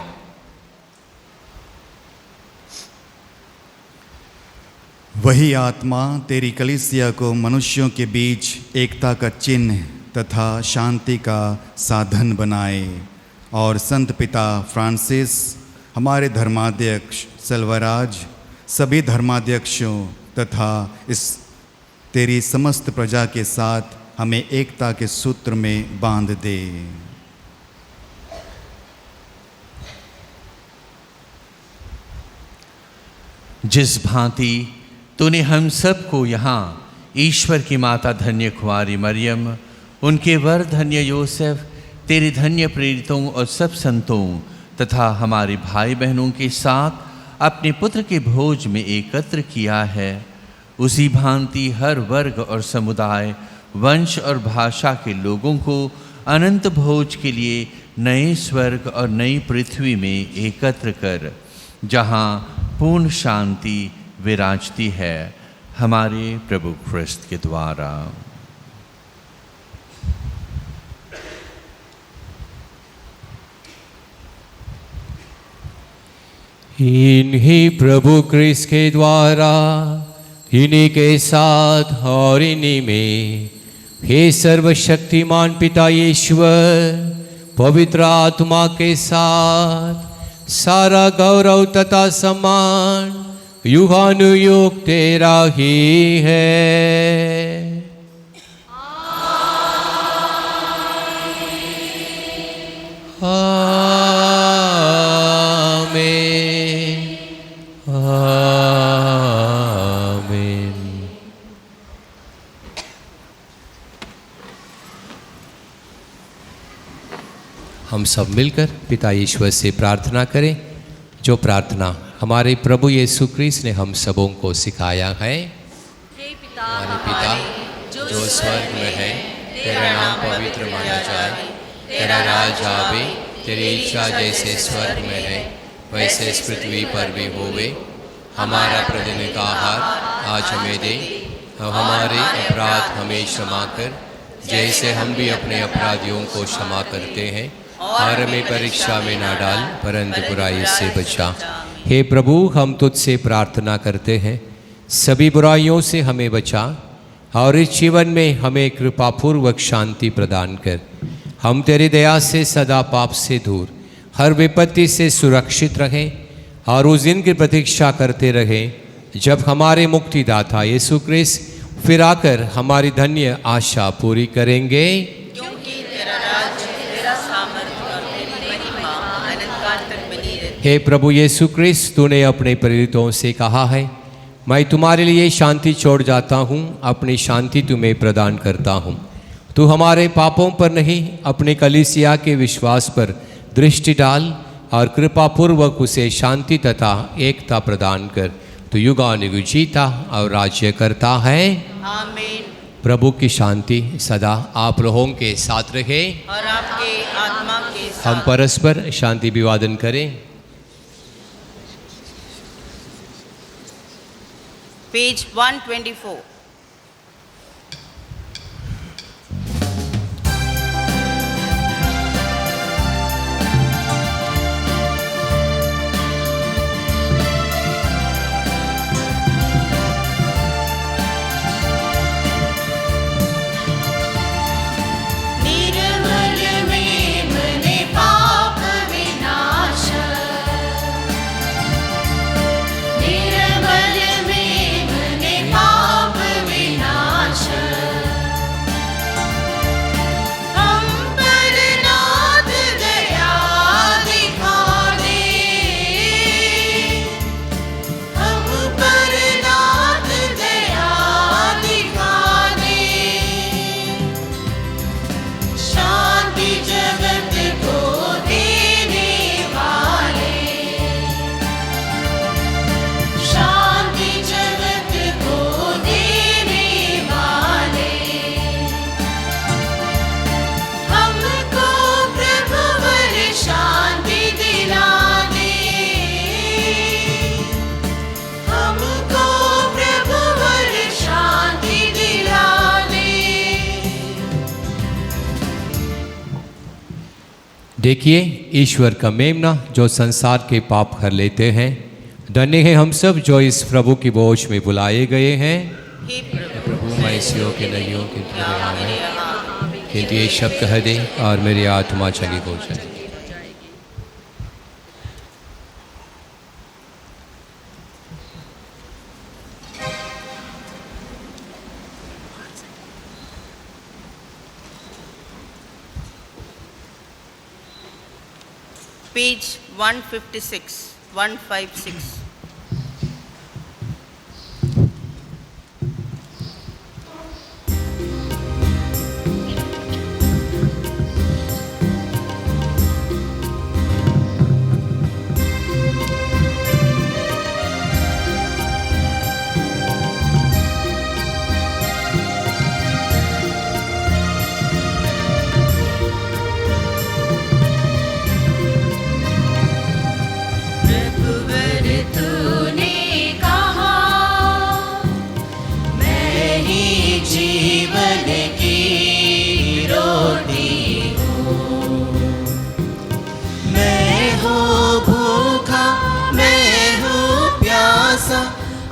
वही आत्मा तेरी कलीसिया को मनुष्यों के बीच एकता का चिन्ह तथा शांति का साधन बनाए और संत पिता फ्रांसिस, हमारे धर्माध्यक्ष सेल्वराज, सभी धर्माध्यक्षों तथा इस तेरी समस्त प्रजा के साथ हमें एकता के सूत्र में बांध दे। जिस भांति तूने हम सब को यहाँ ईश्वर की माता धन्य कुंवारी मरियम, उनके वर धन्य योसेफ, तेरे धन्य प्रेरितों और सब संतों तथा हमारे भाई बहनों के साथ अपने पुत्र के भोज में एकत्र किया है, उसी भांति हर वर्ग और समुदाय, वंश और भाषा के लोगों को अनंत भोज के लिए नए स्वर्ग और नई पृथ्वी में एकत्र कर, जहाँ पूर्ण शांति विराजती है हमारे प्रभु ख्रिस्त के द्वारा। इन्हीं प्रभु क्रिस्त के द्वारा, इन्हीं के साथ और इन्हीं में, हे सर्वशक्तिमान पिता ईश्वर, पवित्र आत्मा के साथ सारा गौरव तथा सम्मान युगानुयुग तेरा ही है। हम सब मिलकर पिता ईश्वर से प्रार्थना करें, जो प्रार्थना हमारे प्रभु यीशु क्रिस्त ने हम सबों को सिखाया है। हमारे पिता जो स्वर्ग में है, तेरा नाम पवित्र माना जाए, तेरा राज आवे, तेरी इच्छा जैसे स्वर्ग में है वैसे इस पृथ्वी पर भी होवे। हमारा प्रतिदिन का आहार आज हमें दे, और हमारे अपराध हमें क्षमा कर, जैसे हम भी अपने अपराधियों को क्षमा करते हैं, और हमें परीक्षा में ना डाल परंतु बुराई से बचा। हे प्रभु, हम तुझसे प्रार्थना करते हैं, सभी बुराइयों से हमें बचा और इस जीवन में हमें कृपापूर्वक शांति प्रदान कर। हम तेरी दया से सदा पाप से दूर, हर विपत्ति से सुरक्षित रहें और उस दिन की प्रतीक्षा करते रहें जब हमारे मुक्तिदाता यीशु क्रिस्त फिर आकर हमारी धन्य आशा पूरी करेंगे। क्योंकि तेरा राज्य, तेरा सामर्थ्य और तेरी महिमा अनंत काल तक बनी रहती। हे प्रभु यीशु क्रिस्त, तूने अपने प्रेरितों से कहा है, मैं तुम्हारे लिए शांति छोड़ जाता हूँ, अपनी शांति तुम्हें प्रदान करता हूँ। तू हमारे पापों पर नहीं, अपने कलीसिया के विश्वास पर दृष्टि डाल और कृपापूर्वक उसे शांति तथा एकता प्रदान कर। तू युगानुयुग जीता और राज्य करता है। आमीन। प्रभु की शांति सदा आप लोगों के साथ रहे और आपके आत्मा के साथ। हम परस्पर शांति अभिवादन करें। पेज 124। देखिए ईश्वर का मेमना जो संसार के पाप कर लेते हैं। धन्य हैं हम सब जो इस प्रभु की बोझ में बुलाए गए हैं। हे प्रभु मैं इसियों के नलियों के किंतु ये शब्द कह दे और मेरी आत्मा चंगी हो जाए। पेज 156.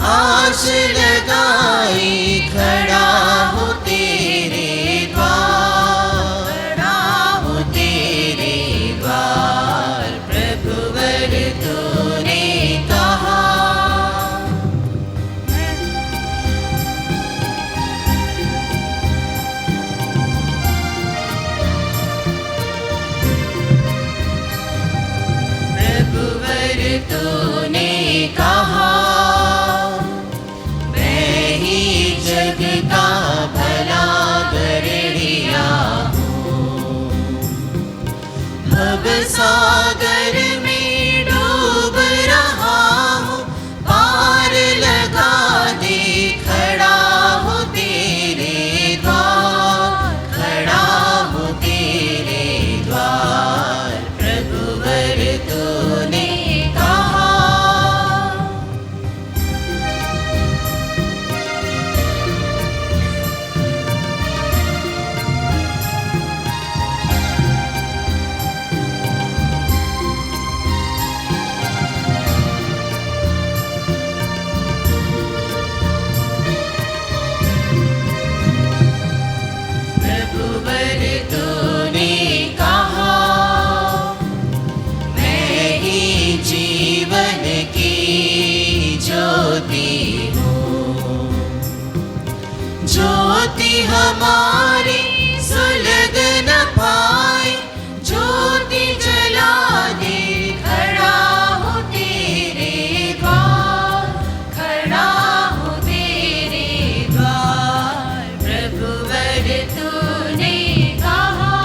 आश लगाई खड़ा हो तेरे द्वार, खड़ा हो तेरे द्वार। प्रभुवर तूने कहा प्रभुवर तूने कहा जग का भला गढ़िया हूँ। भव सागर में डूब रहा हूँ, पार लगा दे खड़ा हो तेरे द्वार, खड़ा हो तेरे द्वार। प्रभुवर तूने कहा ज्योति हमारी सुलग न पाए, ज्योति जला दे खड़ा हो तेरे द्वार, खड़ा हो तेरे द्वार। प्रभुवर तूने कहा,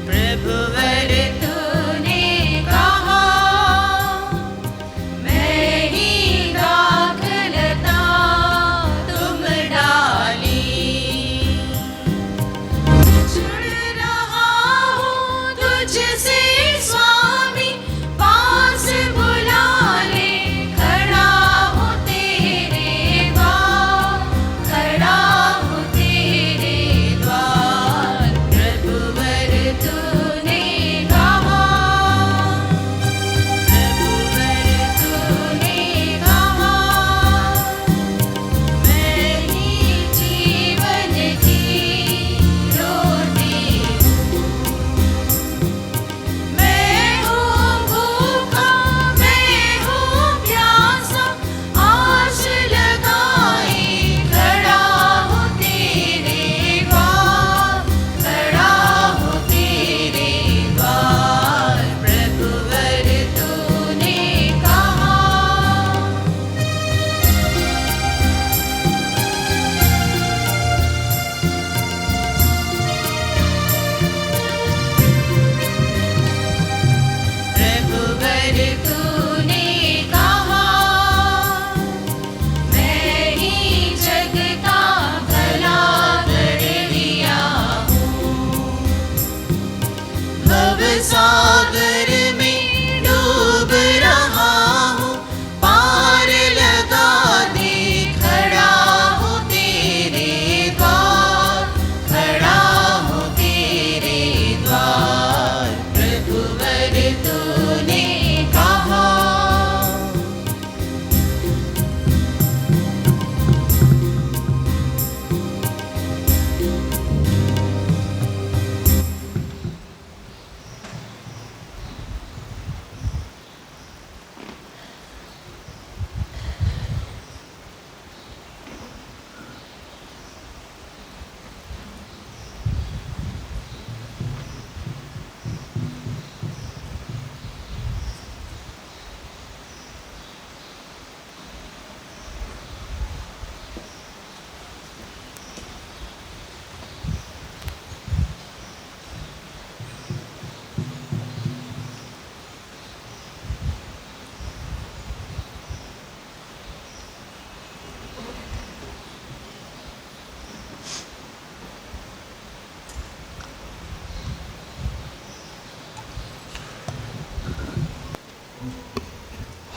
प्रभुवर तूने कहा मैं ही दाखलता तुम डाली।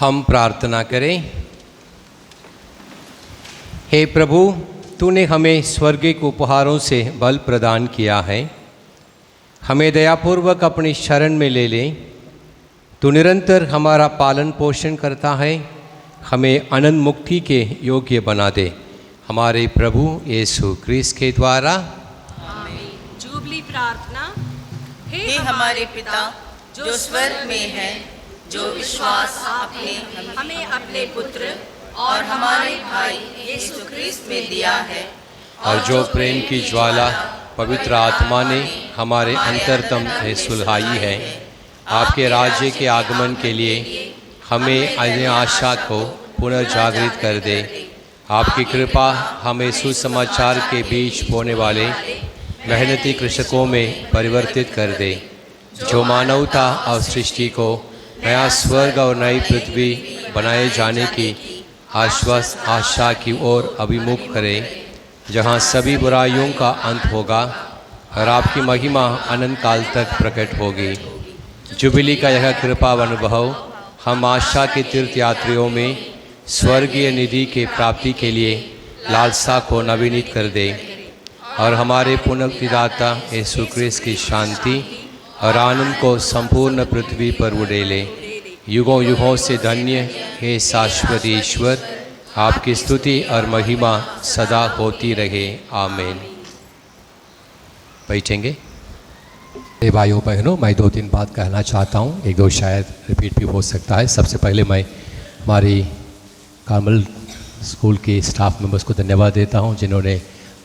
हम प्रार्थना करें। हे प्रभु, तूने हमें स्वर्गिक उपहारों से बल प्रदान किया है। हमें दयापूर्वक अपनी शरण में ले ले। तू निरंतर हमारा पालन पोषण करता है। हमें अनंत मुक्ति के योग्य बना दे। हमारे प्रभु यीशु क्रिस्त के द्वारा। जुबली प्रार्थना। हे हमारे पिता जो स्वर्ग में है, जो विश्वास आपने हमें अपने पुत्र और हमारे भाई यीशु क्रिस्त में दिया है, और जो प्रेम की ज्वाला पवित्र आत्मा ने हमारे अंतरतम में सुलगाई है, आपके राज्य के आगमन के लिए हमें अन्य आशा को पुनर्जागृत कर दे। आपकी कृपा हमें सुसमाचार के बीच बोने वाले मेहनती कृषकों में परिवर्तित कर दे, जो मानवता और सृष्टि को नया स्वर्ग और नई पृथ्वी बनाए जाने की आश्वस्त आशा की ओर अभिमुख करे, जहाँ सभी बुराइयों का अंत होगा और आपकी महिमा अनंत काल तक प्रकट होगी। जुबिली का यह कृपा अनुभव हम आशा के तीर्थ यात्रियों में स्वर्गीय निधि के प्राप्ति के लिए लालसा को नवीनित कर दे, और हमारे पुनर्विदाता यीशु क्रिस्त की शांति और आनंद को संपूर्ण पृथ्वी पर उड़ेले। युगों युगों से धन्य हे शाश्वत ईश्वर, आपकी स्तुति और महिमा सदा होती रहे। आमीन। बैठेंगे। भाइयों बहनों, मैं 2-3 बात कहना चाहता हूँ, 1-2 शायद रिपीट भी हो सकता है। सबसे पहले मैं हमारी कार्मल स्कूल के स्टाफ मेंबर्स को धन्यवाद देता हूँ, जिन्होंने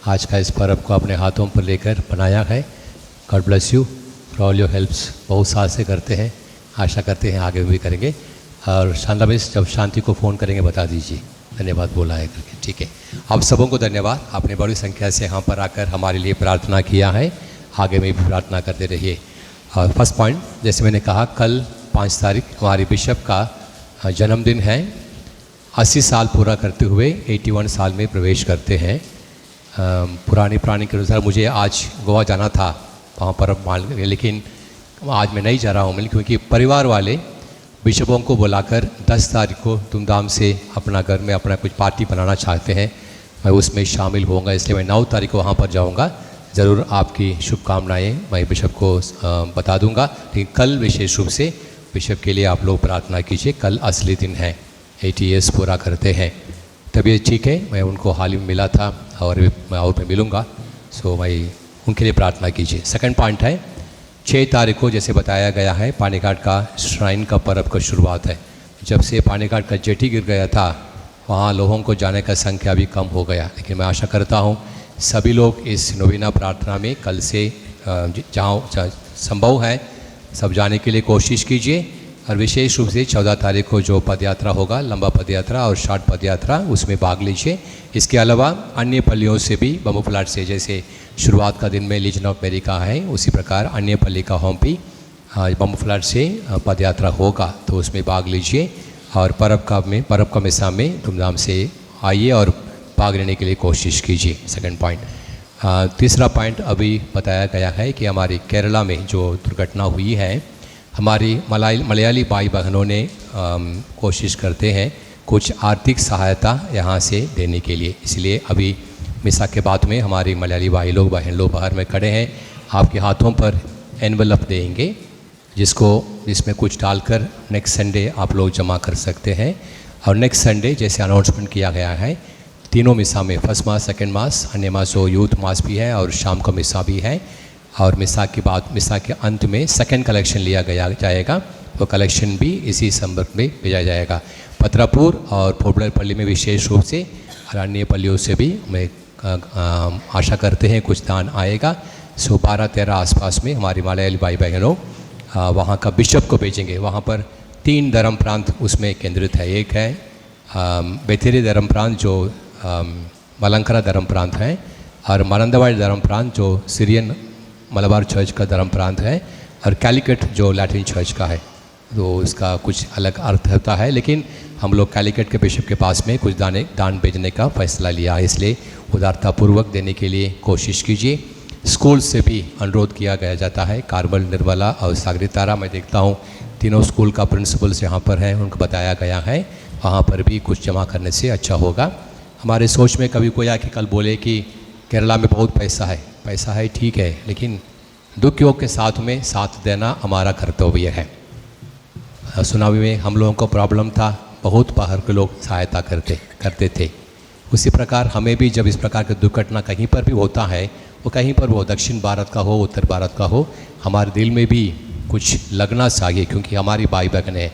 आज का इस पर्व को अपने हाथों पर लेकर बनाया है। God bless you for all your helps. बहुत साल से करते हैं, आशा करते हैं आगे भी करेंगे। और शांता मिस जब शांति को फ़ोन करेंगे बता दीजिए, धन्यवाद बोला है करके। ठीक है, आप सबों को धन्यवाद। आपने बड़ी संख्या से यहाँ पर आकर हमारे लिए प्रार्थना किया है, आगे में भी प्रार्थना करते रहिए। और फर्स्ट पॉइंट, जैसे मैंने कहा, कल 5 तारीख हमारे बिशप का जन्मदिन है। 80 साल पूरा करते हुए 81 साल में प्रवेश करते हैं। पुरानी के अनुसार मुझे आज गोवा जाना था वहाँ पर मान, लेकिन आज मैं नहीं जा रहा हूँ, क्योंकि परिवार वाले बिशपों को बुलाकर 10 तारीख को धूमधाम से अपना घर में अपना कुछ पार्टी बनाना चाहते हैं। मैं उसमें शामिल होऊंगा, इसलिए मैं 9 तारीख को वहाँ पर जाऊँगा। ज़रूर आपकी शुभकामनाएँ मैं बिशप को बता दूँगा, लेकिन कल विशेष रूप से बिशप के लिए आप लोग प्रार्थना कीजिए। कल असली दिन है, 80 ईयर्स पूरा करते हैं। तबीयत ठीक है, मैं उनको हाल ही में मिला था और मैं मिलूँगा, सो मैं उनके लिए प्रार्थना कीजिए। सेकंड पॉइंट है, 6 तारीख को जैसे बताया गया है पानीघाट का श्राइन का पर्व का शुरुआत है। जब से पानीघाट का जेटी गिर गया था, वहाँ लोगों को जाने का संख्या भी कम हो गया, लेकिन मैं आशा करता हूँ सभी लोग इस नवीना प्रार्थना में कल से जहाँ संभव है सब जाने के लिए कोशिश कीजिए। और विशेष रूप से 14 तारीख को जो पदयात्रा होगा, लंबा पदयात्रा और शॉर्ट पदयात्रा, उसमें भाग लीजिए। इसके अलावा अन्य पल्लियों से भी, बम्बू फ्लैट से जैसे शुरुआत का दिन में लीजन ऑफ मेरी का है, उसी प्रकार अन्य पल्ली का होम भी बम्बू फ्लैट से पदयात्रा होगा, तो उसमें भाग लीजिए। और पर्व का मिसा में धूमधाम से आइए और भाग लेने के लिए कोशिश कीजिए। Second point. तीसरा पॉइंट अभी बताया गया है कि हमारी केरला में जो दुर्घटना हुई है, हमारी मलयाली भाई बहनों ने कोशिश करते हैं कुछ आर्थिक सहायता यहाँ से देने के लिए। इसलिए अभी मिसा के बाद में हमारी मलयाली भाई लोग बहन लोग बाहर में खड़े हैं, आपके हाथों पर एनवलप देंगे, जिसमें कुछ डालकर नेक्स्ट संडे आप लोग जमा कर सकते हैं। और नेक्स्ट संडे जैसे अनाउंसमेंट किया गया है, तीनों मिसा में, फर्स्ट मास, सेकेंड मास, अन्य मास जो यूथ मास भी है और शाम का मिसा भी है। और मिसा के बाद, मिसा के अंत में सेकंड कलेक्शन लिया जाएगा, वो कलेक्शन भी इसी संपर्क में भेजा जाएगा। पत्रापुर और पोबलरपल्ली में विशेष रूप से, और अन्य पल्लियों से भी मैं आशा करते हैं कुछ दान आएगा। सो 12-13 आसपास में हमारी मलयाली भाई बहनों वहाँ का बिशप को भेजेंगे। वहाँ पर 3 धर्म प्रांत उसमें केंद्रित है। एक है बेथेरी धर्म प्रांत जो मलंकरा धर्म प्रांत है, और मरंदवाड़ी धर्म प्रांत जो सीरियन मलबार चर्च का धर्म प्रांत है, और कैलिकट जो लैटिन चर्च का है। तो इसका कुछ अलग अर्थ होता है, लेकिन हम लोग कैलिकट के बिशप के पास में कुछ दान भेजने का फैसला लिया, इसलिए उदारतापूर्वक देने के लिए कोशिश कीजिए। स्कूल से भी अनुरोध किया गया जाता है, कार्मल, निर्मला और सागरी तारा, मैं देखता हूँ तीनों स्कूल का प्रिंसिपल्स यहाँ पर है, उनको बताया गया है वहाँ पर भी कुछ जमा करने से अच्छा होगा। हमारे सोच में कभी कोई आके कल बोले कि केरला में बहुत पैसा है ठीक है, लेकिन दुखियों के साथ में साथ देना हमारा कर्तव्य है। सुनामी में हम लोगों को प्रॉब्लम था, बहुत बाहर के लोग सहायता करते थे। उसी प्रकार हमें भी जब इस प्रकार की दुर्घटना कहीं पर भी होता है, वो कहीं पर वो दक्षिण भारत का हो उत्तर भारत का हो, हमारे दिल में भी कुछ लगना चाहिए, क्योंकि हमारी भाई बहन है,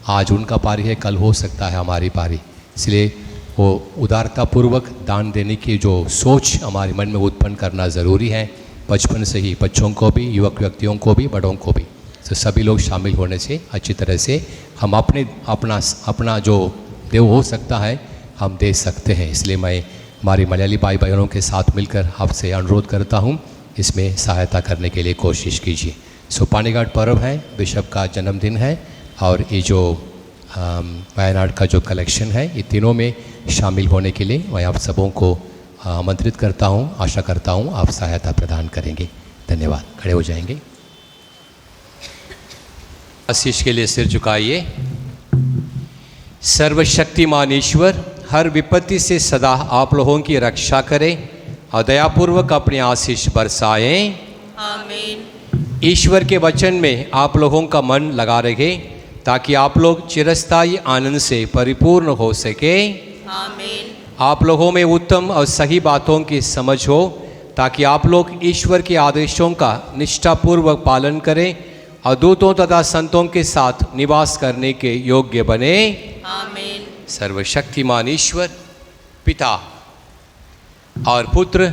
आज उनका पारी है, कल हो सकता है हमारी पारी। इसलिए वो उदारतापूर्वक दान देने की जो सोच हमारे मन में उत्पन्न करना ज़रूरी है। बचपन से ही बच्चों को भी, युवक व्यक्तियों को भी, बड़ों को भी, तो सभी लोग शामिल होने से अच्छी तरह से हम अपना जो देव हो सकता है हम दे सकते हैं। इसलिए मैं हमारी मलयाली भाई बहनों के साथ मिलकर आपसे अनुरोध करता हूँ, इसमें सहायता करने के लिए कोशिश कीजिए। सो पानीघाट पर्व है, बिशप का जन्मदिन है, और ये जो वायनाड का जो कलेक्शन है, ये तीनों में शामिल होने के लिए मैं आप सबों को आमंत्रित करता हूँ। आशा करता हूँ आप सहायता प्रदान करेंगे। धन्यवाद। खड़े हो जाएंगे। आशीष के लिए सिर झुकाइए। सर्वशक्तिमान ईश्वर हर विपत्ति से सदा आप लोगों की रक्षा करें और दयापूर्वक अपने आशीष बरसाएं। आमीन। ईश्वर के वचन में आप लोगों का मन लगा रहे ताकि आप लोग चिरस्थायी आनंद से परिपूर्ण हो सके। आमीन। आप लोगों में उत्तम और सही बातों की समझ हो ताकि आप लोग ईश्वर के आदेशों का निष्ठापूर्वक पालन करें और दूतों तथा संतों के साथ निवास करने के योग्य बने। आमीन। सर्वशक्तिमान ईश्वर पिता और पुत्र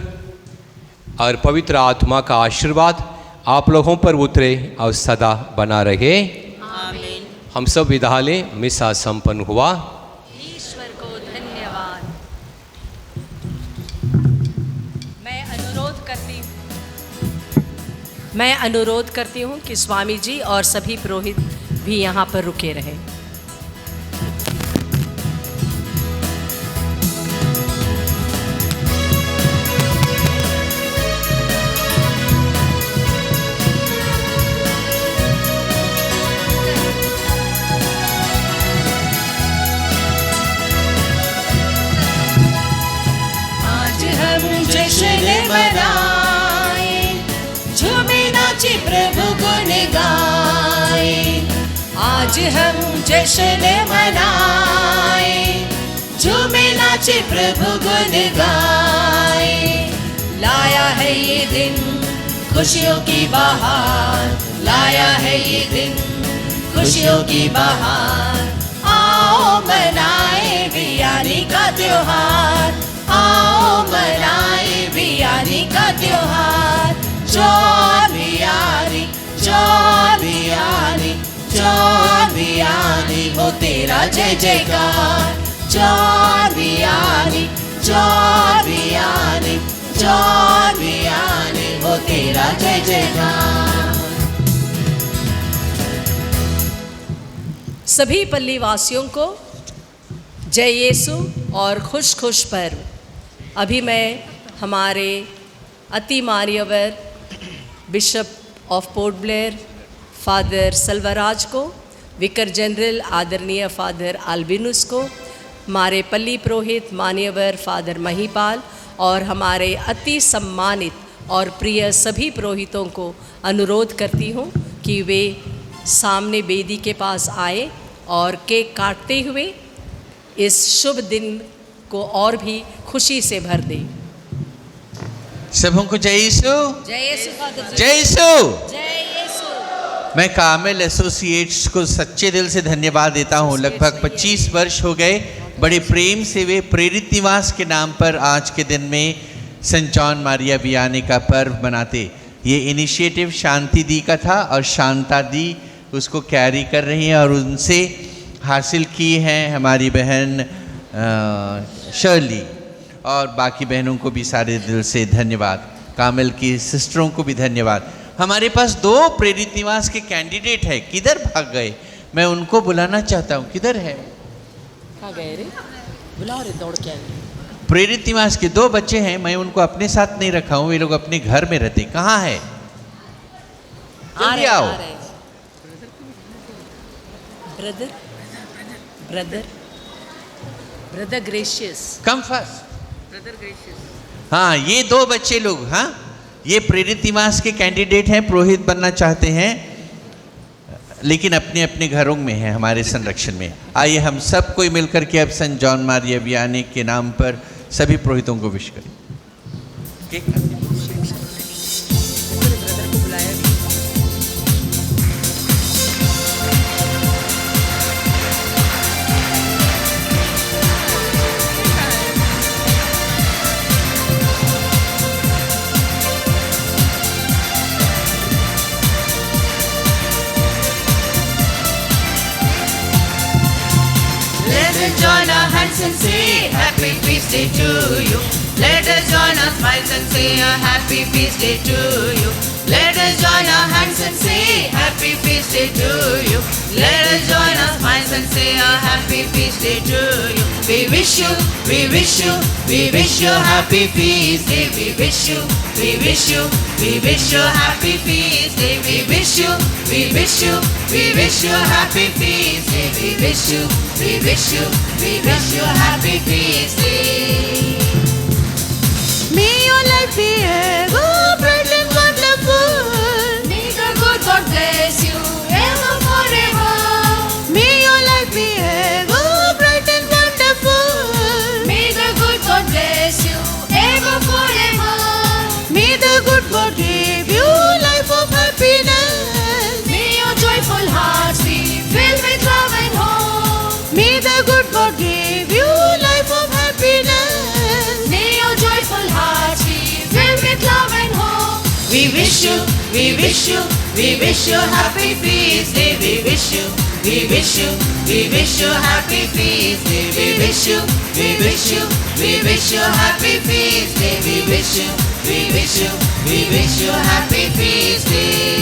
और पवित्र आत्मा का आशीर्वाद आप लोगों पर उतरे और सदा बना रहे। आमीन। हम सब विदा लें। मिसा संपन्न हुआ। ईश्वर को धन्यवाद। मैं अनुरोध करती हूँ कि स्वामी जी और सभी पुरोहित भी यहाँ पर रुके रहें। प्रभु गुण गाए, आज हम जश्न मनाए, झूमे नाचे प्रभु गुण गाए। लाया है ये दिन खुशियों की बहार, लाया है ये दिन खुशियों की बहार। आओ मनाए बियानी का त्योहार, आओ मनाए बियानी का त्योहार। जॉन बियानी हो तेरा जय जयकार। जॉन बियानी हो तेरा जय जयकार। सभी पल्ली वासियों को जय यीशु और खुश खुश पर्व। अभी मैं हमारे अति मान्यवर bishop of port Blair father Selvaraj को, विकर जनरल आदरणीय फादर अल्बिनुस को, हमारे पल्ली पुरोहित मान्यवर फादर महिपाल और हमारे अति सम्मानित और प्रिय सभी पुरोहितों को अनुरोध करती हूँ कि वे सामने वेदी के पास आए और केक काटते हुए इस शुभ दिन को और भी खुशी से भर दें। सबों को जय यीशु। जय यीशु फादर। जय यीशु। जय यीशु। मैं कामिल एसोसिएट्स को सच्चे दिल से धन्यवाद देता हूँ। लगभग 25 वर्ष हो गए, बड़े प्रेम से वे प्रेरित निवास के नाम पर आज के दिन में सेंट जॉन मारिया वियानी का पर्व मनाते। ये इनिशिएटिव शांति दी का था और शांता दी उसको कैरी कर रही हैं और उनसे हासिल की हैं हमारी बहन शर्ली, और बाकी बहनों को भी सारे दिल से धन्यवाद। कामिल की सिस्टरों को भी धन्यवाद। हमारे पास 2 प्रेरित निवास के कैंडिडेट है, किधर भाग गए? मैं उनको बुलाना चाहता हूँ। किधर है? कहाँ गए रे? बुलाओ रे, दौड़ के आए। प्रेरित निवास के 2 बच्चे हैं, मैं उनको अपने साथ नहीं रखा हूँ, वे लोग अपने घर में रहते। कहाँ है? जल्दी आओ। Brother gracious. Come first. Brother gracious. हाँ, ये दो बच्चे लोग, हाँ, ये प्रेरित निवास के कैंडिडेट हैं, पुरोहित बनना चाहते हैं, लेकिन अपने अपने घरों में हैं हमारे संरक्षण में। आइए हम सब कोई मिलकर के अब संत जॉन मारिया वियानी के नाम पर सभी पुरोहितों को विश करें। Let us join our hands and say happy feast day to you. Let us join our smiles and say a happy feast day to you. Let us join our hands and say happy feast day to you. Let us join our smiles and say a happy feast day to you. We wish you, we wish you, we wish you happy feast day. We wish you, we wish you, we wish you happy feast day. We wish you, we wish you, we wish you happy feast day. We wish you, we wish you, we wish you happy feast day. May your life be ever bright and wonderful. May the good God bless you ever forever. May your life be ever bright and wonderful. May the good God bless you ever forever. May the good God give you life of happiness. May your joyful hearts be filled with love and hope. May the good God give you life of happiness. May your joyful hearts be filled with love and hope. We wish you, we wish you, we wish you happy feast day. We wish you, we wish you, we wish you happy feast day. We wish you, we wish you, we wish you happy feast day. We wish you, we wish you, we wish you happy feast day.